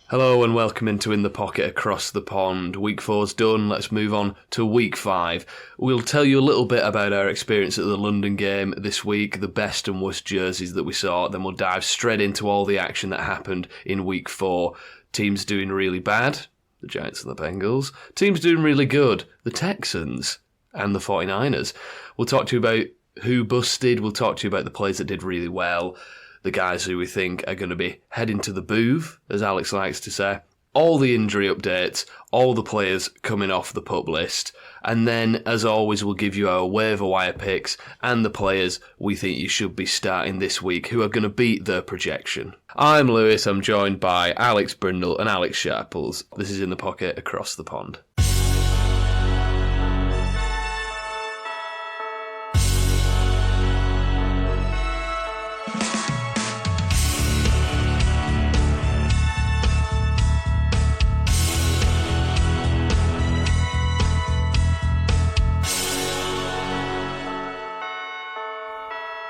Hello and welcome into In the Pocket Across the Pond. Week 4's done, let's move on to Week 5. We'll tell you a little bit about our experience at the London game this week, the best and worst jerseys that we saw, then we'll dive straight into all the action that happened in Week 4. Teams doing really bad, the Giants and the Bengals. Teams doing really good, the Texans and the 49ers. We'll talk to you about who busted, we'll talk to you about the players that did really well, the guys who we think are going to be heading to the booth, as Alex likes to say, all the injury updates, all the players coming off the PUP list, and then, as always, we'll give you our waiver wire picks and the players we think you should be starting this week who are going to beat their projection. I'm Lewis, I'm joined by Alex Brindle and Alex Sharples. This is In the Pocket Across the Pond.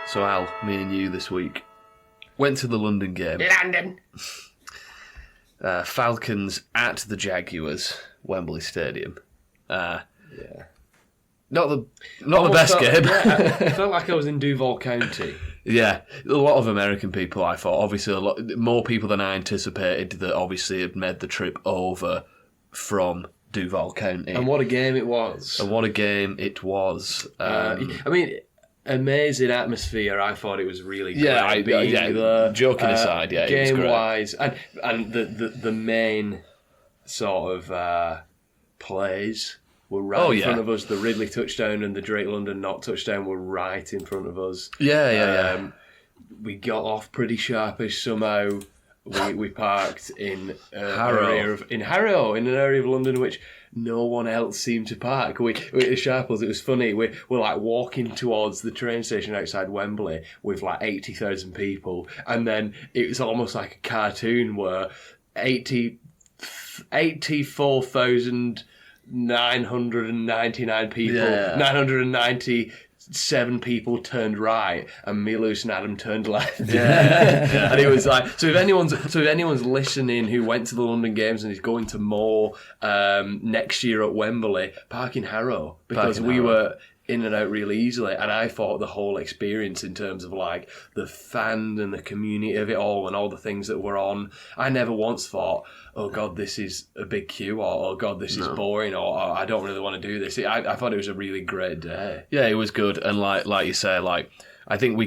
So Al, me and you this week went to the London game. London. Falcons at the Jaguars, Wembley Stadium. Not the best game. Yeah, I felt like I was in Duval County. Yeah, a lot of American people, I thought. Obviously, a lot more people than I anticipated that obviously had made the trip over from Duval County. And what a game it was. I mean, amazing atmosphere. I thought it was really great. Joking aside, it was great. Game-wise, and the main sort of plays were right in front of us. The Ridley touchdown and the Drake London knock touchdown were right in front of us. We got off pretty sharpish somehow. We parked in Harrow. in an area of London which no one else seemed to park. We at Sharples, it was funny. We're like walking towards the train station outside Wembley with like 80,000 people, and then it was almost like a cartoon where 84,999 people, 997 people turned right, and me, Lewis, and Adam turned left. And it was like, so if anyone's listening who went to the London games and is going to more next year at Wembley, park in Harrow, because we were in and out really easily. And I thought the whole experience in terms of like the fan and the community of it all and all the things that were on, I never once thought, oh God, this is a big queue, or oh God, this is boring, or I don't really want to do this. I thought it was a really great day. Yeah, it was good. And like you say, like I think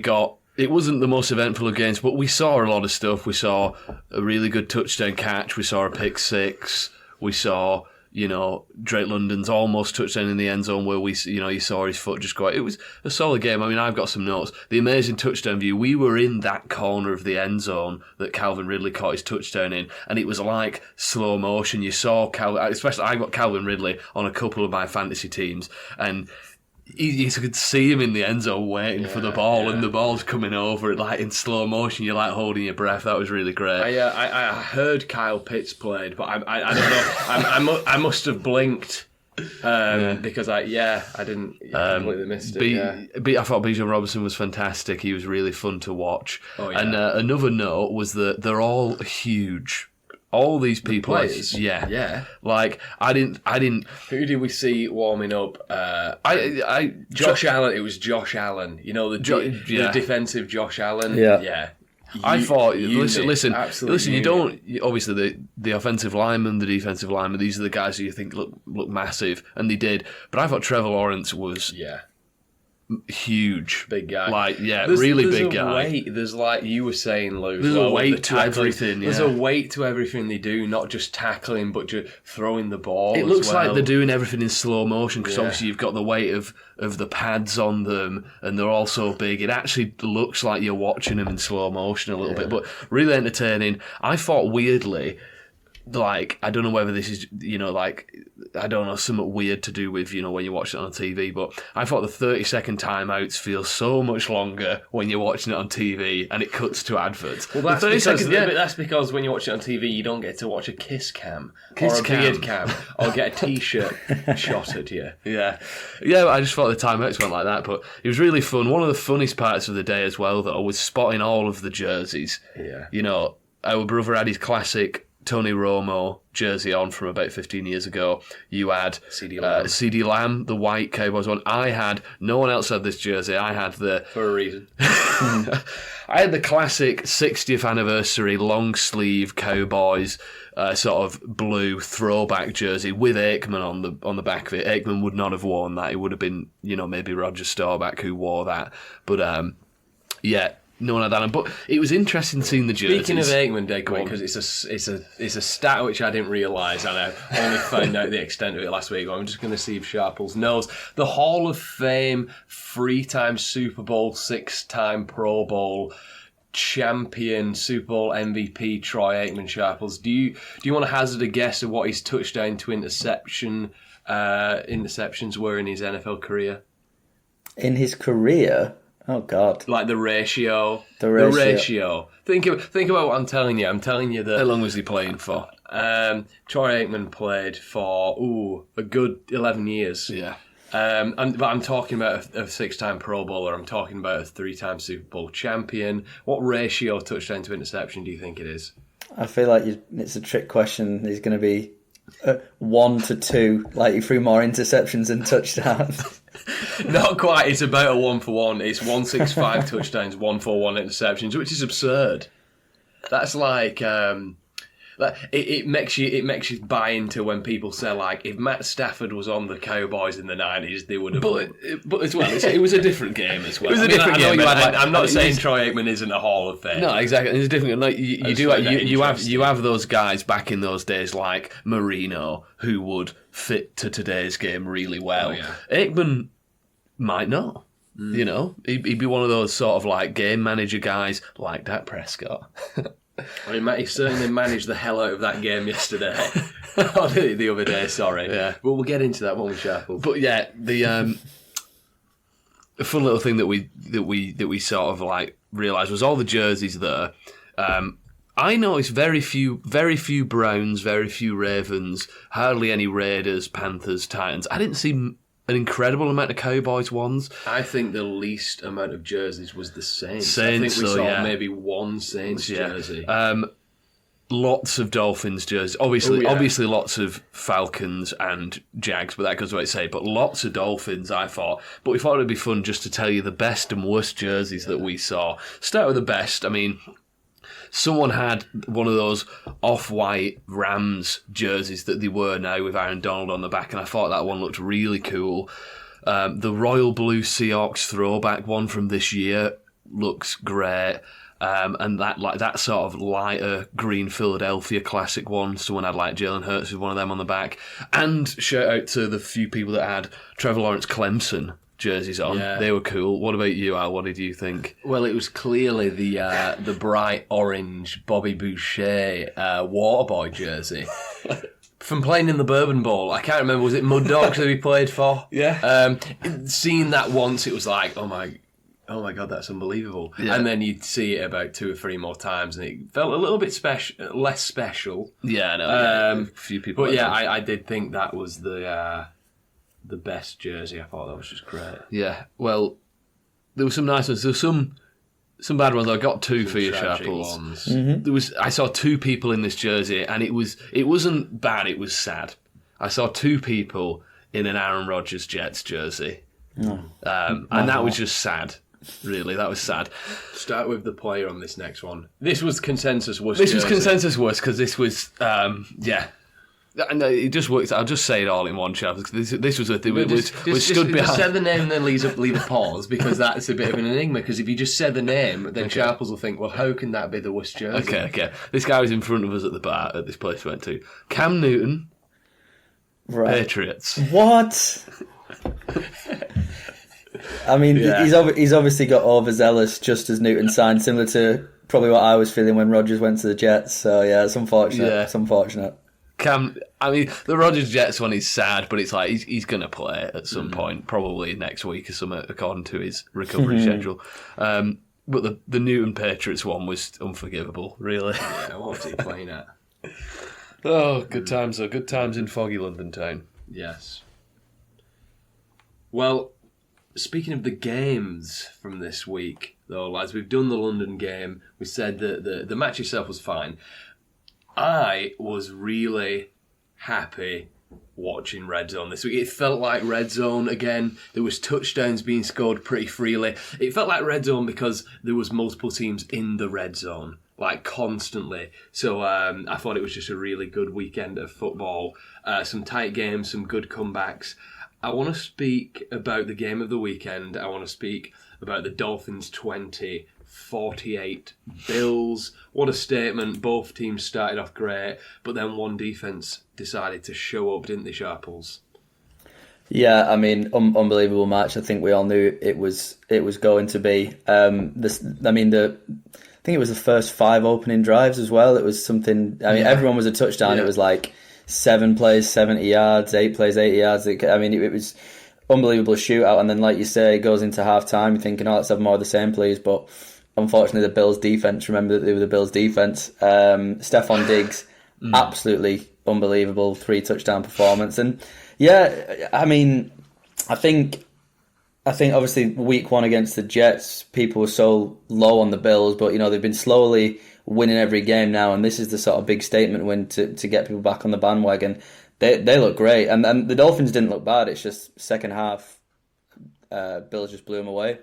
it wasn't the most eventful of games, but we saw a lot of stuff. We saw a really good touchdown catch. We saw a pick six. We saw, Drake London's almost touchdown in the end zone where you saw his foot just go out. It was a solid game. I mean, I've got some notes. The amazing touchdown view. We were in that corner of the end zone that Calvin Ridley caught his touchdown in, and it was like slow motion. You saw especially I got Calvin Ridley on a couple of my fantasy teams, and you could see him in the end zone waiting for the ball, and the ball's coming over like in slow motion. You're like holding your breath. That was really great. I heard Kyle Pitts played, but I don't know. I must have blinked because I didn't completely missed it. I thought Bijan Robinson was fantastic. He was really fun to watch. Oh, yeah. And another note was that they're all huge. All these people, Like I didn't. Who did we see warming up? Josh Allen. It was Josh Allen. The defensive Josh Allen. Yeah. I thought. Listen. You don't. Obviously, the offensive lineman, the defensive lineman. These are the guys who you think look massive, and they did. But I thought Trevor Lawrence was huge, big guy. There's big guy. Weight. There's like you were saying, Lou. There's a weight to everything. There's a weight to everything they do, not just tackling, but just throwing the ball. It looks like they're doing everything in slow motion because obviously you've got the weight of the pads on them, and they're all so big. It actually looks like you're watching them in slow motion a little bit, but really entertaining. I thought weirdly. Like, I don't know whether this is, I don't know, something weird to do with, when you watch it on TV, but I thought the 30-second timeouts feel so much longer when you're watching it on TV and it cuts to adverts. Well, that's because when you watch it on TV, you don't get to watch a kiss cam or a beard cam or get a T-shirt shot at you. Yeah, I just thought the timeouts went like that, but it was really fun. One of the funniest parts of the day as well, though, was spotting all of the jerseys. Yeah. Our brother had his classic Tony Romo jersey on from about 15 years ago. You had CeeDee Lamb, the white Cowboys one. No one else had this jersey. I had for a reason. I had the classic 60th anniversary long sleeve Cowboys sort of blue throwback jersey with Aikman on the back of it. Aikman would not have worn that. It would have been, maybe Roger Staubach who wore that. But yeah. No one had that, but it was interesting seeing the jerseys. Speaking of Aikman, Declan, because it's a stat which I didn't realise, and I only found out the extent of it last week. I'm just going to see if Sharples knows. The Hall of Fame, 3-time Super Bowl, 6-time Pro Bowl champion, Super Bowl MVP, Troy Aikman. Sharples, do you want to hazard a guess of what his touchdown to interceptions were in his NFL career? In his career. Oh God! Like the ratio. The ratio. Think about what I'm telling you. I'm telling you that. How long was he playing for? Troy Aikman played for a good 11 years. Yeah. But I'm talking about a 6-time Pro Bowler. I'm talking about a 3-time Super Bowl champion. What ratio touchdown to interception do you think it is? I feel like it's a trick question. He's going to be 1 to 2. Like he threw more interceptions than touchdowns. Not quite. It's about a 1-for-1. It's 165 touchdowns, 141 interceptions, which is absurd. That's like it makes you buy into when people say like if Matt Stafford was on the Cowboys in the 90s, they would have. But as well, it was a different game as well. It was a different game. I'm not saying Troy Aikman isn't a Hall of Fame. No, exactly. It's different. Like you have those guys back in those days like Marino who would fit to today's game really well. Oh, yeah. Aikman might not. He'd be one of those sort of like game manager guys like Dak Prescott. I mean, he certainly managed the hell out of that game yesterday. The other day, sorry. Yeah. But we'll get into that when we shuffle. But yeah, the fun little thing that we sort of like realised was all the jerseys there. I noticed very few Browns, very few Ravens, hardly any Raiders, Panthers, Titans. I didn't see an incredible amount of Cowboys ones. I think the least amount of jerseys was the Saints. I think we saw maybe one Saints jersey. Lots of Dolphins jerseys. Obviously lots of Falcons and Jags, but that goes without saying. But lots of Dolphins, I thought. But we thought it'd be fun just to tell you the best and worst jerseys that we saw. Start with the best. I mean, someone had one of those off-white Rams jerseys that they were now with Aaron Donald on the back, and I thought that one looked really cool. The Royal Blue Seahawks throwback one from this year looks great. And that sort of lighter green Philadelphia classic one, someone had like Jalen Hurts with one of them on the back. And shout out to the few people that had Trevor Lawrence Clemson jerseys on. Yeah. They were cool. What about you, Al? What did you think? Well, it was clearly the bright orange Bobby Boucher Waterboy jersey. From playing in the Bourbon Bowl. I can't remember, was it Mud Dogs that he played for? Yeah. Seeing that once, it was like, oh my God, that's unbelievable. Yeah. And then you'd see it about 2 or 3 more times, and it felt a little bit less special. Yeah, no. A few people. But yeah, I did think that was the best jersey. I thought that was just great. Yeah. Well, there were some nice ones. There were some bad ones. I got 2 for you, Sharples. Mm-hmm. I saw 2 people in this jersey, and it wasn't bad. It was sad. I saw 2 people in an Aaron Rodgers Jets jersey, and that was just sad. Really, that was sad. Start with the player on this next one. This was consensus worst. This was consensus worst because this was, And it just works. I'll just say it all in one chat. This was a thing. We stood behind. Just say the name and then leave a pause, because that's a bit of an enigma. Because if you just say the name, then Sharples will think, well, how can that be the worst jersey? Okay. This guy was in front of us at the bar at this place we went to. Cam Newton, right. Patriots. What? I mean, he's obviously got overzealous just as Newton signed, similar to probably what I was feeling when Rodgers went to the Jets. So yeah, it's unfortunate. Yeah. It's unfortunate. The Rodgers Jets one is sad, but it's like he's going to play at some point, probably next week or something, according to his recovery schedule. But the Newton Patriots one was unforgivable, really. Yeah, what was he playing at? Oh, good times though. Good times in foggy London town. Yes. Well, speaking of the games from this week, though, lads, we've done the London game. We said that the match itself was fine. I was really happy watching Red Zone this week. It felt like Red Zone again. There was touchdowns being scored pretty freely. It felt like Red Zone because there was multiple teams in the Red Zone, like constantly. So I thought it was just a really good weekend of football. Some tight games, some good comebacks. I want to speak about the game of the weekend. I want to speak about the Dolphins 20, 48 Bills. What a statement. Both teams started off great, but then one defence decided to show up, didn't they, Sharples? Yeah, I mean, unbelievable match. I think we all knew it was going to be. I think it was the first 5 opening drives as well. It was something. I mean, everyone was a touchdown. Yeah. It was like 7 plays, 70 yards, 8 plays, 80 yards. I mean, it was unbelievable shootout. And then, like you say, it goes into half time. You're thinking, let's have more of the same, please. But unfortunately, the Bills' defense. Remember that they were the Bills' defense. Stephon Diggs, absolutely unbelievable 3 touchdown performance. And yeah, I mean, I think obviously week 1 against the Jets, people were so low on the Bills, but they've been slowly winning every game now, and this is the sort of big statement win to get people back on the bandwagon. They look great, and the Dolphins didn't look bad. It's just second half, Bills just blew them away.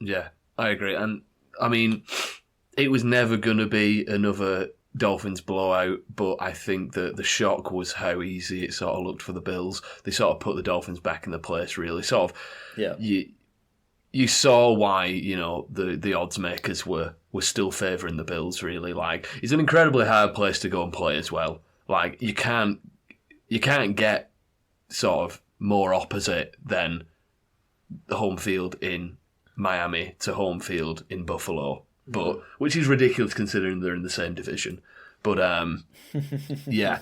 Yeah, I agree. And I mean, it was never going to be another Dolphins blowout, but I think that the shock was how easy it sort of looked for the Bills. They sort of put the Dolphins back in the place, really. Sort of, yeah. You saw why, the odds makers were still favouring the Bills, really. Like, it's an incredibly hard place to go and play as well. Like, you can't get sort of more opposite than the home field in Miami to home field in Buffalo. But which is ridiculous considering they're in the same division. But yeah,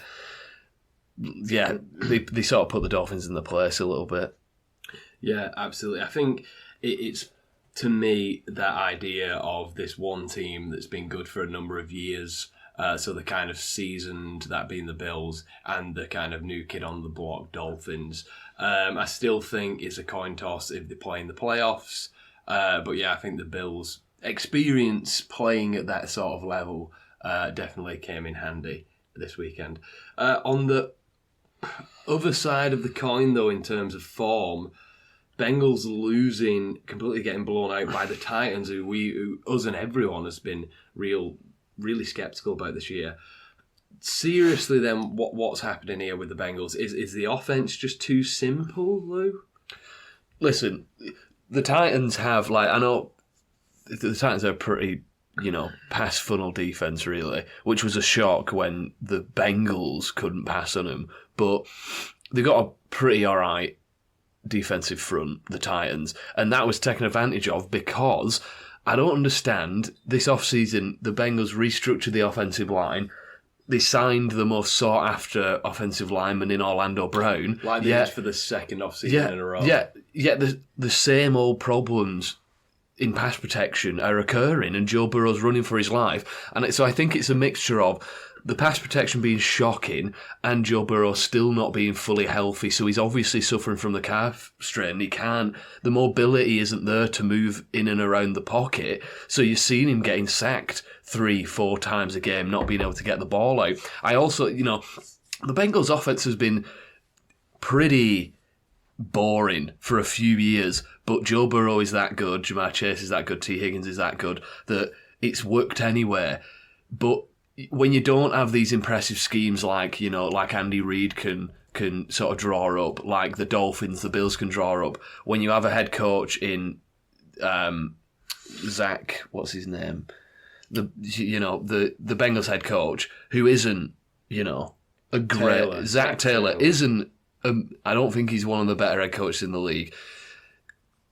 they sort of put the Dolphins in the place a little bit. Yeah, absolutely. I think it's, to me, that idea of this one team that's been good for a number of years, so the kind of seasoned, that being the Bills, and the kind of new kid on the block, Dolphins. I still think it's a coin toss if they play in the playoffs. But yeah, I think the Bills' experience playing at that sort of level definitely came in handy this weekend. On the other side of the coin, though, in terms of form, Bengals losing, completely getting blown out by the Titans, who us and everyone has been really sceptical about this year. Seriously, then, what's happening here with the Bengals? Is the offense just too simple, Lou? Listen, the Titans have, I know the Titans are a pretty, pass funnel defense, really, which was a shock when the Bengals couldn't pass on them. But they got a pretty all right defensive front, the Titans, and that was taken advantage of because I don't understand, this offseason, the Bengals restructured the offensive line. They signed the most sought-after offensive lineman in Orlando Brown. Like they did for the second offseason in a row. Yeah, the same old problems in pass protection are occurring, and Joe Burrow's running for his life. And so I think it's a mixture of the pass protection being shocking and Joe Burrow still not being fully healthy. So he's obviously suffering from the calf strain. The mobility isn't there to move in and around the pocket. So you're seeing him getting sacked 3-4 times a game, not being able to get the ball out. I also, the Bengals offense has been pretty boring for a few years, but Joe Burrow is that good, Jamar Chase is that good, T. Higgins is that good, that it's worked anywhere. But when you don't have these impressive schemes like Andy Reid can sort of draw up, like the Dolphins, the Bills can draw up, when you have a head coach in Zach, what's his name? The Bengals head coach, who isn't, a great... Zach Taylor isn't... I don't think he's one of the better head coaches in the league.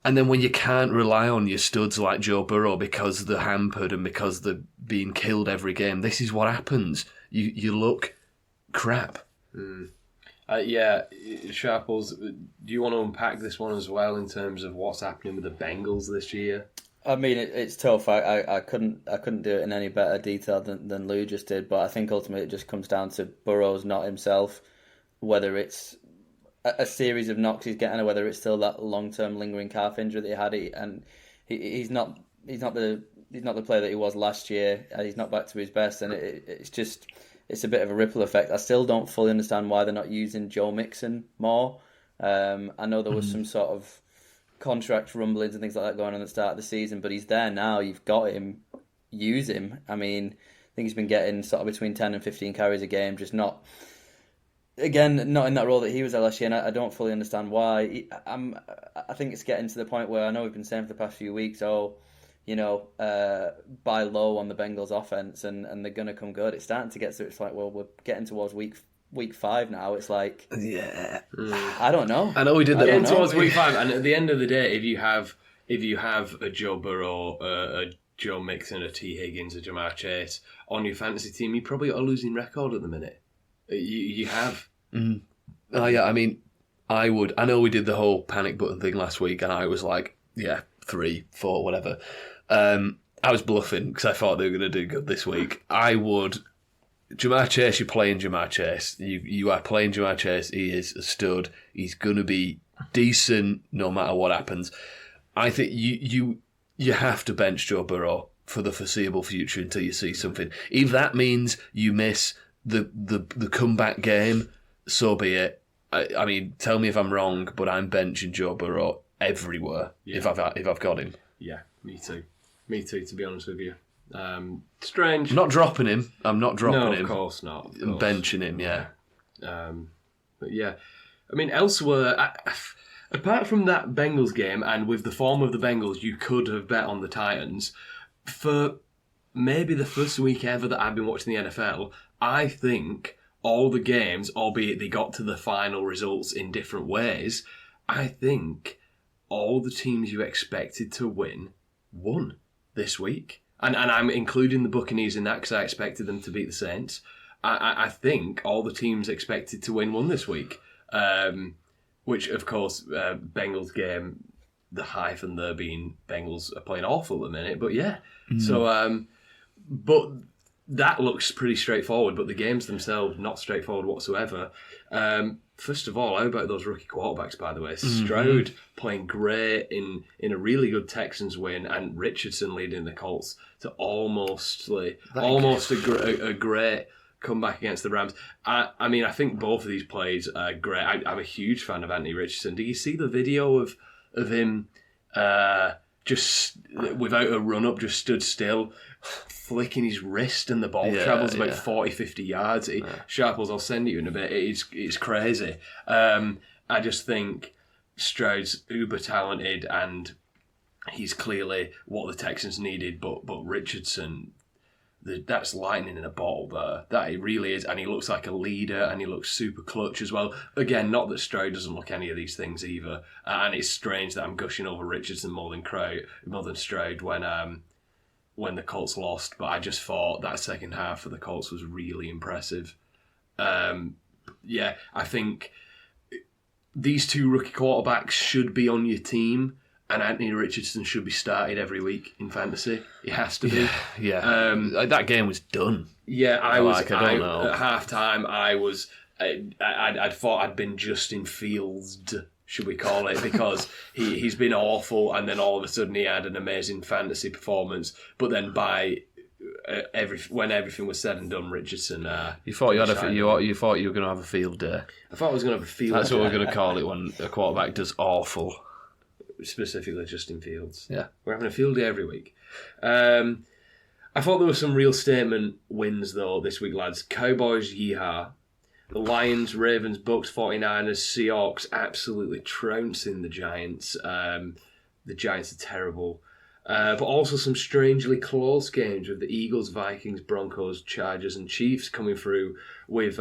And then when you can't rely on your studs like Joe Burrow because they're hampered and because they're being killed every game, this is what happens. You look crap. Yeah, Sharples, do you want to unpack this one as well in terms of what's happening with the Bengals this year? I mean, it's tough. I couldn't do it in any better detail than Lou just did, but I think ultimately it just comes down to Burrow's not himself, whether it's a series of knocks he's getting, or whether it's still that long-term lingering calf injury that he had, and he's not the he's not the player that he was last year. He's not back to his best, and it's a bit of a ripple effect. I still don't fully understand why they're not using Joe Mixon more. I know there was some sort of contract rumblings and things like that going on at the start of the season, but he's there now. You've got him. Use him. I mean, I think he's been getting sort of between 10 and 15 carries a game, just not in that role that he was at last year, and I don't fully understand why. I think it's getting to the point where I know we've been saying for the past few weeks, buy low on the Bengals offense and they're going to come good. It's starting to get to, it's like, well, we're getting towards week 5 now. It's like, I don't know. I know we did that. Getting towards week 5, and at the end of the day, if you have a Joe Burrow, a Joe Mixon, a T Higgins, a Jamar Chase on your fantasy team, you probably got a losing record at the minute. You have. Oh yeah, I mean, I know we did the whole panic button thing last week, and I was like, 3, 4, whatever. I was bluffing because I thought they were going to do good this week. Jamar Chase, you're playing Jamar Chase. You are playing Jamar Chase. He is a stud. He's going to be decent no matter what happens. I think you have to bench Joe Burrow for the foreseeable future until you see something. If that means you miss the comeback game, so be it. I mean, tell me if I'm wrong, but I'm benching Joe Burrow everywhere if I've got him. Yeah, me too. To be honest with you, strange. I'm not dropping him. No, of course not. I'm benching him. Yeah. But yeah, I mean, elsewhere, apart from that Bengals game, and with the form of the Bengals, you could have bet on the Titans. For maybe the first week ever that I've been watching the NFL, I think all the games, albeit they got to the final results in different ways, I think all the teams you expected to win won this week. And I'm including the Buccaneers in that because I expected them to beat the Saints. I think all the teams expected to win this week. Which, of course, Bengals game, the hyphen there being Bengals are playing awful at the minute. But yeah, so, but that looks pretty straightforward. But the games themselves, not straightforward whatsoever. First of all, how about those rookie quarterbacks, by the way? Stroud playing great in a really good Texans win, and Richardson leading the Colts to almost a great comeback against the Rams. I mean, I think both of these plays are great. I'm a huge fan of Anthony Richardson. Did you see the video of him just without a run-up, just stood still, flicking his wrist, and the ball travels about 40, 50 yards. Sharples, I'll send it you in a bit. It's crazy. I just think Stroud's uber talented, and he's clearly what the Texans needed, but Richardson, that's lightning in a bottle there. That he really is, and he looks like a leader, and he looks super clutch as well. Again, not that Stroud doesn't look any of these things either, and it's strange that I'm gushing over Richardson more than Stroud when the Colts lost, but I just thought that second half for the Colts was really impressive. I think these two rookie quarterbacks should be on your team, and Anthony Richardson should be started every week in fantasy. It has to be. Yeah. That game was done. Yeah, I don't know. At halftime, I'd thought I'd been Justin Fields, should we call it, because he's been awful, and then all of a sudden he had an amazing fantasy performance. But then when everything was said and done, Richardson. You thought you thought you were going to have a field day. I thought I was going to have a field. That's what we're going to call it when a quarterback does awful. Specifically Justin Fields. Yeah. We're having a field day every week. I thought there were some real statement wins, though, this week, lads. Cowboys, yeehaw. The Lions, Ravens, Bucks, 49ers, Seahawks absolutely trouncing the Giants. The Giants are terrible. But also some strangely close games with the Eagles, Vikings, Broncos, Chargers and Chiefs coming through with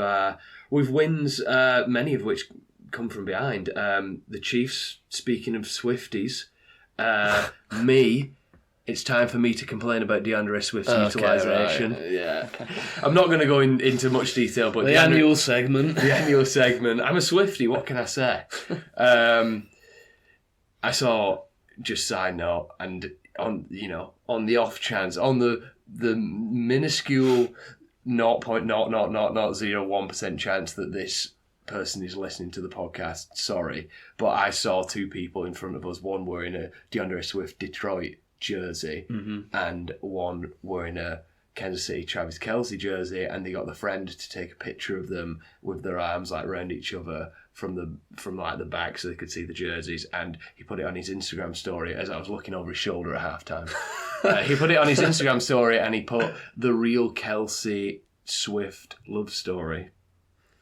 wins, many of which come from behind. The Chiefs, speaking of Swifties, it's time for me to complain about DeAndre Swift's utilisation. Right. Yeah. I'm not going to go into much detail, but the annual segment. The annual segment. I'm a Swiftie, what can I say? I saw, just side note, and on the off chance, on the minuscule 0.00001% chance that this person is listening to the podcast, sorry, but I saw two people in front of us, one wearing a DeAndre Swift Detroit jersey, and one wearing a Kansas City Travis Kelce jersey, and they got the friend to take a picture of them with their arms like around each other from the back so they could see the jerseys, and he put it on his Instagram story as I was looking over his shoulder at halftime. He put it on his Instagram story and he put the real Kelce Swift love story,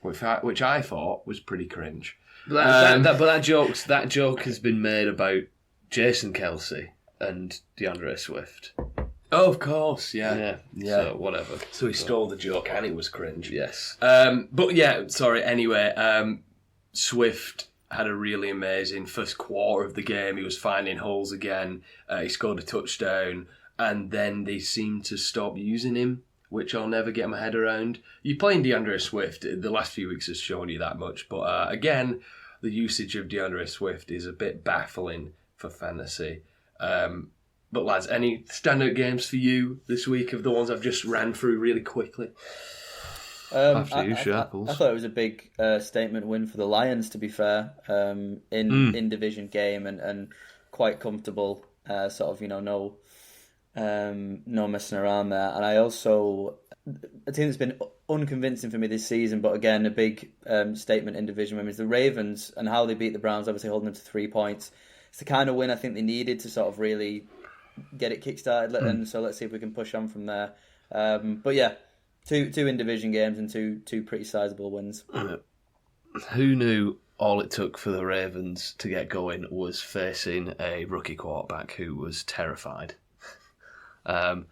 which I thought was pretty cringe. But that joke has been made about Jason Kelce and DeAndre Swift. Oh, of course, yeah. So whatever. So he stole the joke and it was cringe. Yes. But yeah, sorry. Anyway, Swift had a really amazing first quarter of the game. He was finding holes again. He scored a touchdown, and then they seemed to stop using him, which I'll never get my head around. You playing DeAndre Swift, the last few weeks has shown you that much. But again, the usage of DeAndre Swift is a bit baffling for fantasy. But lads, any standout games for you this week of the ones I've just ran through really quickly? After you, Sharples. I thought it was a big statement win for the Lions, to be fair, in division game and quite comfortable. Sort of, no messing around there. And I also, a team that's been unconvincing for me this season, but again, a big statement in division win is the Ravens and how they beat the Browns, obviously holding them to 3 points. It's the kind of win I think they needed to sort of really get it kick-started, and so let's see if we can push on from there. But yeah, two in division games and two pretty sizable wins. Who knew all it took for the Ravens to get going was facing a rookie quarterback who was terrified? I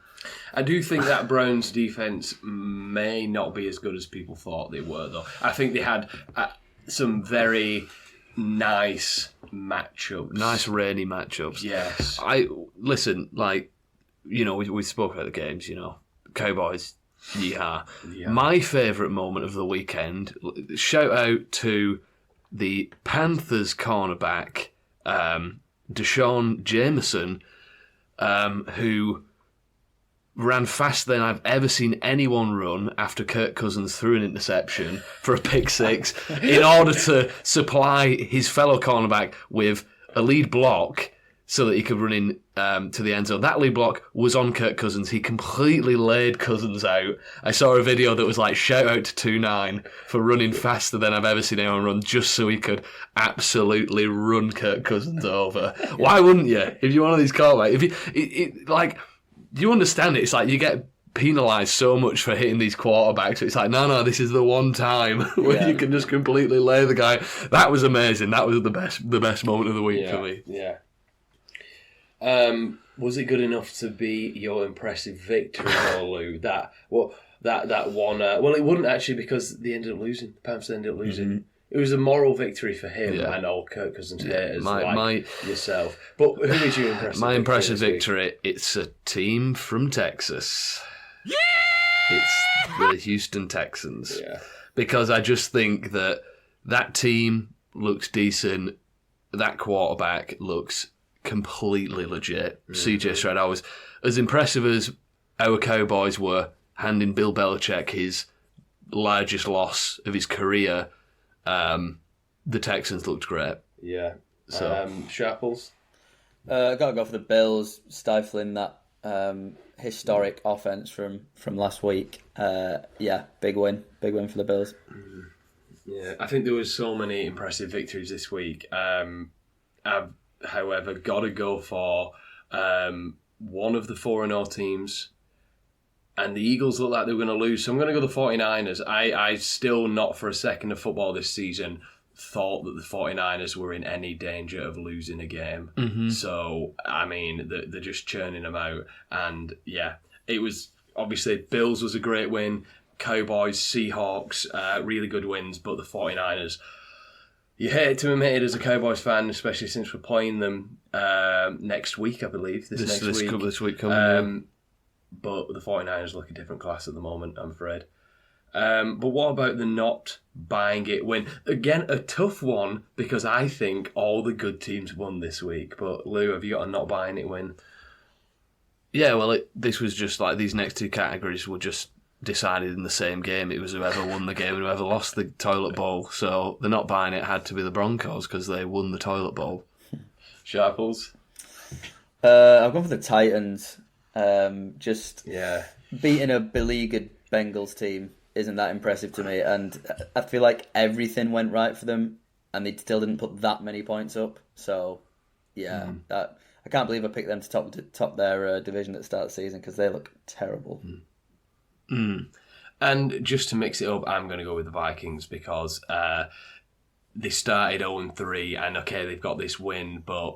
do think that Browns defense may not be as good as people thought they were, though. I think they had some very nice matchups. Nice rainy matchups. Yes. We spoke about the games, Cowboys, yeehaw. Yeah. My favourite moment of the weekend, shout out to the Panthers cornerback, Deshaun Jameson, who ran faster than I've ever seen anyone run after Kirk Cousins threw an interception for a pick six in order to supply his fellow cornerback with a lead block so that he could run in to the end zone. That lead block was on Kirk Cousins. He completely laid Cousins out. I saw a video that was like, shout out to 2-9 for running faster than I've ever seen anyone run just so he could absolutely run Kirk Cousins over. Why wouldn't you? If you're one of these cornerbacks, you understand it. It's like you get penalised so much for hitting these quarterbacks. It's like, no, this is the one time where you can just completely lay the guy. That was amazing. That was the best moment of the week for me. Yeah. Was it good enough to be your impressive victory, Lou? That one. Well, it wouldn't actually, because they ended up losing. The Panthers ended up losing. Mm-hmm. It was a moral victory for him and all Kirk Cousins haters like yourself. But who is your impressive victory? My impressive victory, it's a team from Texas. Yeah! It's the Houston Texans. Yeah. Because I just think that team looks decent. That quarterback looks completely legit. Mm-hmm. CJ Stroud, I was as impressive as our Cowboys were handing Bill Belichick his largest loss of his career. The Texans looked great. Yeah. So Sharples? I got to go for the Bills, stifling that historic offense from last week. Big win for the Bills. Yeah, I think there was so many impressive victories this week. I've, however, got to go for one of the 4-0 teams. And the Eagles look like they were going to lose, so I'm going to go the 49ers. I still, not for a second of football this season, thought that the 49ers were in any danger of losing a game. Mm-hmm. So, I mean, they're just churning them out. And, yeah, it was, obviously, Bills was a great win. Cowboys, Seahawks, really good wins. But the 49ers, you hate to admit it as a Cowboys fan, especially since we're playing them next week, I believe. This week coming. But the 49ers look a different class at the moment, I'm afraid. But what about the not buying it win? Again, a tough one, because I think all the good teams won this week. But Lou, have you got a not buying it win? Yeah, well, this was just like these next two categories were just decided in the same game. It was whoever won the game and whoever lost the toilet bowl. So the not buying it had to be the Broncos because they won the toilet bowl. Sharples? I've gone for the Titans. Just Yeah. beating a beleaguered Bengals team isn't that impressive to me, and I feel like everything went right for them, and they still didn't put that many points up. So, yeah, I can't believe I picked them to top their division at the start of the season because they look terrible. And just to mix it up, I'm going to go with the Vikings because they started 0-3, and okay, they've got this win, but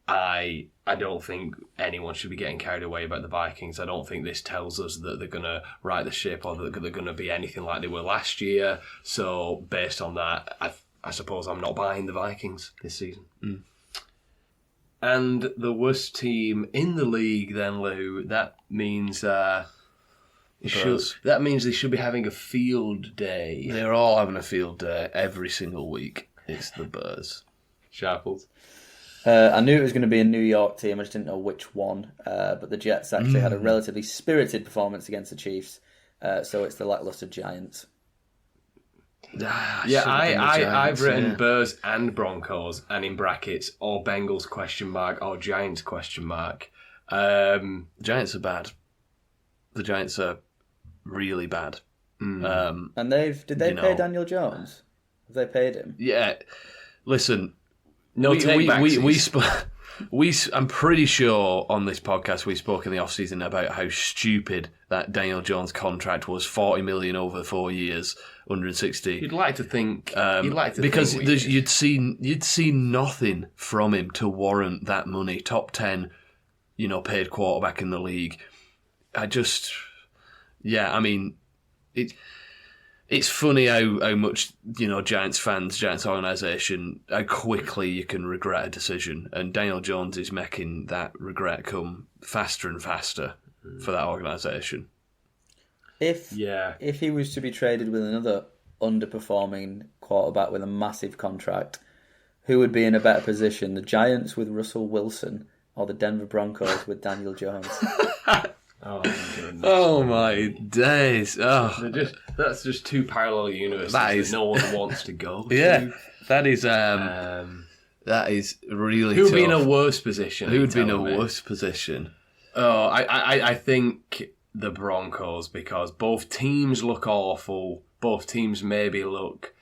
I don't think anyone should be getting carried away about the Vikings. I don't think this tells us that they're going to right the ship or that they're going to be anything like they were last year. So based on that, I suppose I'm not buying the Vikings this season. And the worst team in the league, then, Lou, that means that means they should be having a field day. They're all having a field day every single week. It's the Bears. Sharples. I knew it was going to be a New York team. I just didn't know which one. But the Jets actually had a relatively spirited performance against the Chiefs. So it's the lackluster Giants. I've written Bears and Broncos, and in brackets, or Bengals ? Or Giants ? The Giants are bad. The Giants are really bad. And did they pay Daniel Jones? Have they paid him? Yeah. Listen, I'm pretty sure on this podcast we spoke in the off-season about how stupid that Daniel Jones contract was. 40 million over 4 years, 160. You'd like to think. Because you'd see nothing from him to warrant that money. Top 10, paid quarterback in the league. It's funny how much, Giants fans, Giants organisation, how quickly you can regret a decision. And Daniel Jones is making that regret come faster and faster for that organisation. If he was to be traded with another underperforming quarterback with a massive contract, who would be in a better position? The Giants with Russell Wilson or the Denver Broncos with Daniel Jones? Oh my goodness! Oh my days! Oh, that's just two parallel universes that no one wants to go to. Yeah, that is really. Who would tough. be in a worse position? Who would be in a worse position? Oh, I think the Broncos, because both teams look awful. Both teams maybe look.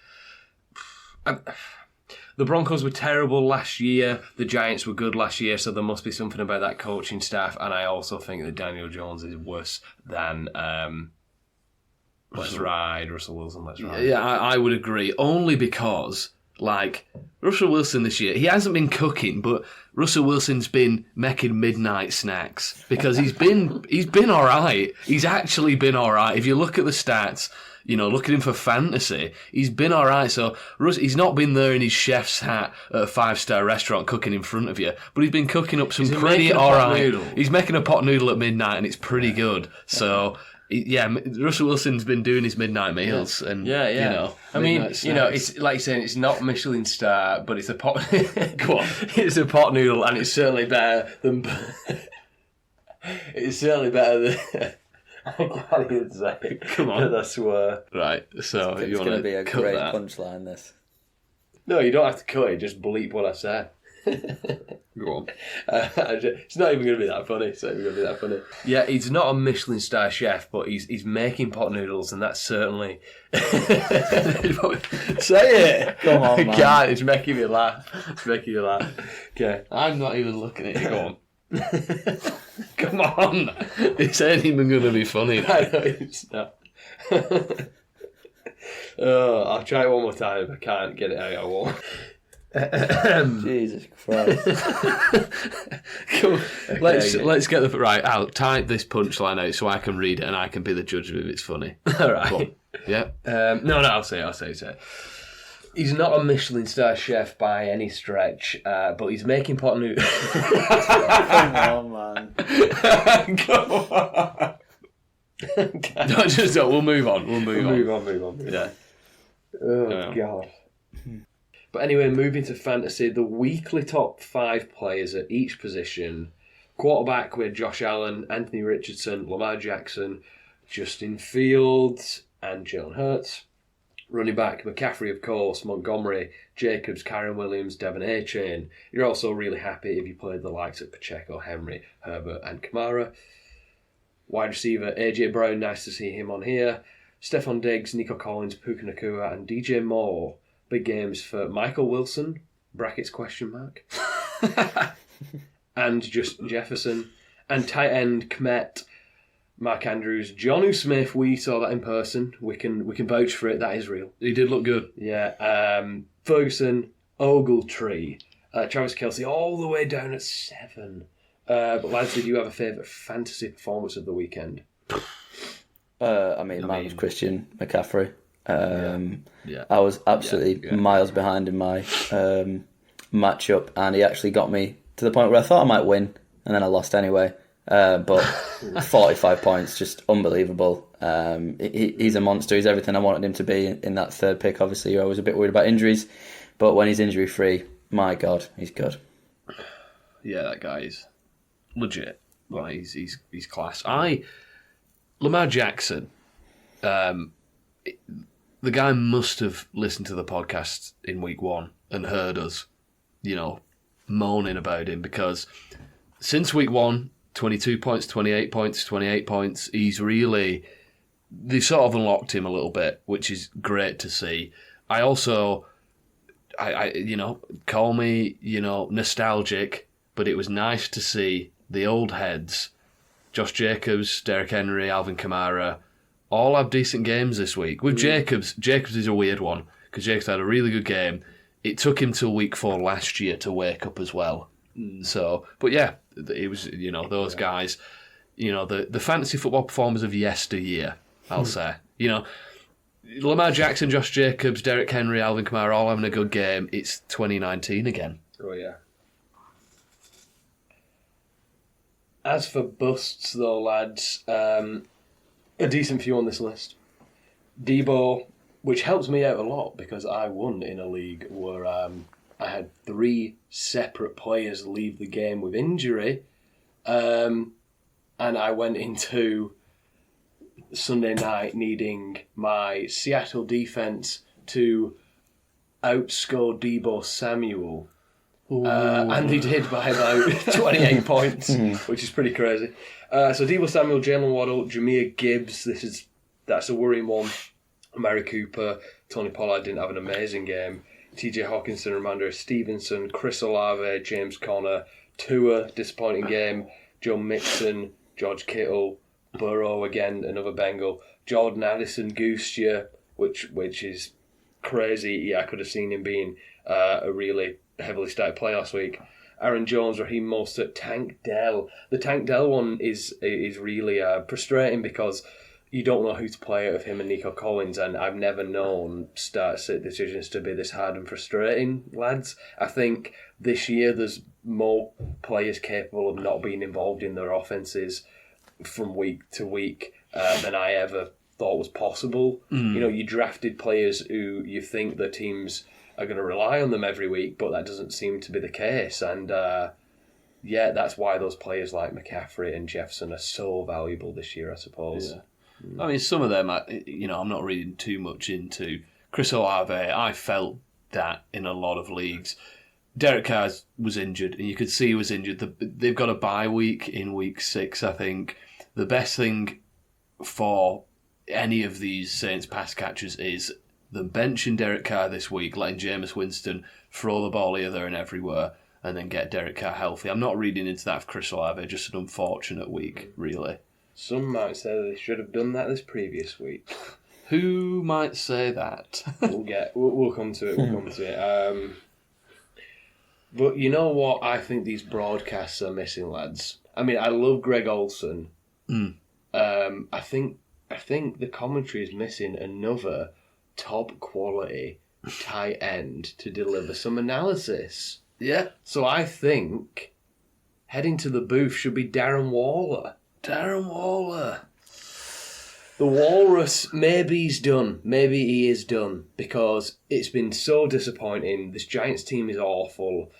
The Broncos were terrible last year. The Giants were good last year, so there must be something about that coaching staff. And I also think that Daniel Jones is worse than Russell Wilson. Let's ride. Yeah, I would agree. Only because, Russell Wilson this year, he hasn't been cooking, but Russell Wilson's been making midnight snacks because he's been all right. He's actually been all right. If you look at the stats. Look at him for fantasy. He's been all right. So he's not been there in his chef's hat at a 5-star restaurant cooking in front of you, but he's been cooking up some pretty all right. He's making a pot noodle at midnight, and it's pretty good. So. Yeah, Russell Wilson's been doing his midnight meals, and it's like you're saying, it's not Michelin star, but it's a pot. Go on, it's a pot noodle, and it's certainly better than. It's certainly better than. I can't even say. Come on, I swear. Right, so it's going to be a great punchline. This. No, you don't have to cut it. Just bleep what I said. Go on. It's not even going to be that funny. Yeah, he's not a Michelin star chef, but he's making pot noodles, and that's certainly. Say it. Come on, man. I can't. It's making me laugh. Okay, I'm not even looking at you. Go on. Come on. This ain't even going to be funny. I know it's not. I'll try it one more time. If I can't get it out, I won't. Jesus Christ. Cool. Let's get the right. I'll type this punchline out so I can read it and I can be the judge of if it's funny. All right. Yeah. No, I'll say it. He's not a Michelin star chef by any stretch, but he's making pot noodles. Come on, man. Come on. We'll move on. Move on. Yeah. Oh, God. But anyway, moving to fantasy, the weekly top 5 players at each position. Quarterback, we had Josh Allen, Anthony Richardson, Lamar Jackson, Justin Fields, and Jalen Hurts. Running back, McCaffrey, of course, Montgomery, Jacobs, Kyron Williams, Devon A-Chain. You're also really happy if you played the likes of Pacheco, Henry, Herbert and Kamara. Wide receiver, AJ Brown, nice to see him on here. Stephon Diggs, Nico Collins, Puka Nacua and DJ Moore. Big games for Michael Wilson, brackets question mark. And Justin Jefferson. And tight end, Kmet, Mark Andrews, Jonnu Smith. We saw that in person. We can vouch for it. That is real. He did look good. Yeah. Ferguson, Ogletree, Travis Kelce, all the way down at 7. But lads, did you have a favourite fantasy performance of the weekend? Mine was Christian McCaffrey. Yeah. I was absolutely miles behind in my matchup, and he actually got me to the point where I thought I might win, and then I lost anyway. But 45 points, just unbelievable. He's a monster. He's everything I wanted him to be in that third pick. Obviously, you're always a bit worried about injuries, but when he's injury free, my God, he's good. Yeah, that guy is legit. Like, he's class. Lamar Jackson, the guy must have listened to the podcast in week 1 and heard us, moaning about him, because since week 1, 22 points, 28 points, 28 points, they sort of unlocked him a little bit, which is great to see. I also, call me, nostalgic, but it was nice to see the old heads, Josh Jacobs, Derrick Henry, Alvin Kamara, all have decent games this week. With Jacobs is a weird one, because Jacobs had a really good game. It took him till week 4 last year to wake up as well. So, but yeah, it was, those guys, the fantasy football performers of yesteryear, I'll say. Lamar Jackson, Josh Jacobs, Derrick Henry, Alvin Kamara, all having a good game. It's 2019 again. Oh, yeah. As for busts, though, lads, a decent few on this list. Debo, which helps me out a lot because I won in a league where I had 3 separate players leave the game with injury, and I went into Sunday night needing my Seattle defense to outscore Debo Samuel. And he did by about 28 points, which is pretty crazy. So Debo Samuel, Jalen Waddle, Jahmyr Gibbs, that's a worrying one. Amari Cooper, Tony Pollard didn't have an amazing game. TJ Hawkinson, Ramondre Stevenson, Chris Olave, James Conner, Tua, disappointing game. Joe Mixon, George Kittle, Burrow again, another Bengal. Jordan Addison, Goose Year, which is crazy. Yeah, I could have seen him being a really heavily stacked play last week. Aaron Jones, Raheem Mostert, Tank Dell. The Tank Dell one is really frustrating because you don't know who to play out of him and Nico Collins, and I've never known start-sit decisions to be this hard and frustrating, lads. I think this year there's more players capable of not being involved in their offences from week to week than I ever thought was possible. You drafted players who you think the teams are going to rely on them every week, but that doesn't seem to be the case. And that's why those players like McCaffrey and Jefferson are so valuable this year, I suppose. Yeah. I mean, some of them, I'm not reading too much into. Chris Olave, I felt that in a lot of leagues. Derek Carr was injured, and you could see he was injured. They've got a bye week in week 6, I think. The best thing for any of these Saints pass catchers is them benching Derek Carr this week, letting Jameis Winston throw the ball here, there and everywhere, and then get Derek Carr healthy. I'm not reading into that for Chris Olave, just an unfortunate week, really. Some might say that they should have done that this previous week. Who might say that? We'll come to it. But you know what I think these broadcasts are missing, lads? I mean, I love Greg Olsen. I think the commentary is missing another top quality tight end to deliver some analysis. Yeah. So I think heading to the booth should be Darren Waller. Darren Waller. The Walrus, maybe he's done. Maybe he is done because it's been so disappointing. This Giants team is awful.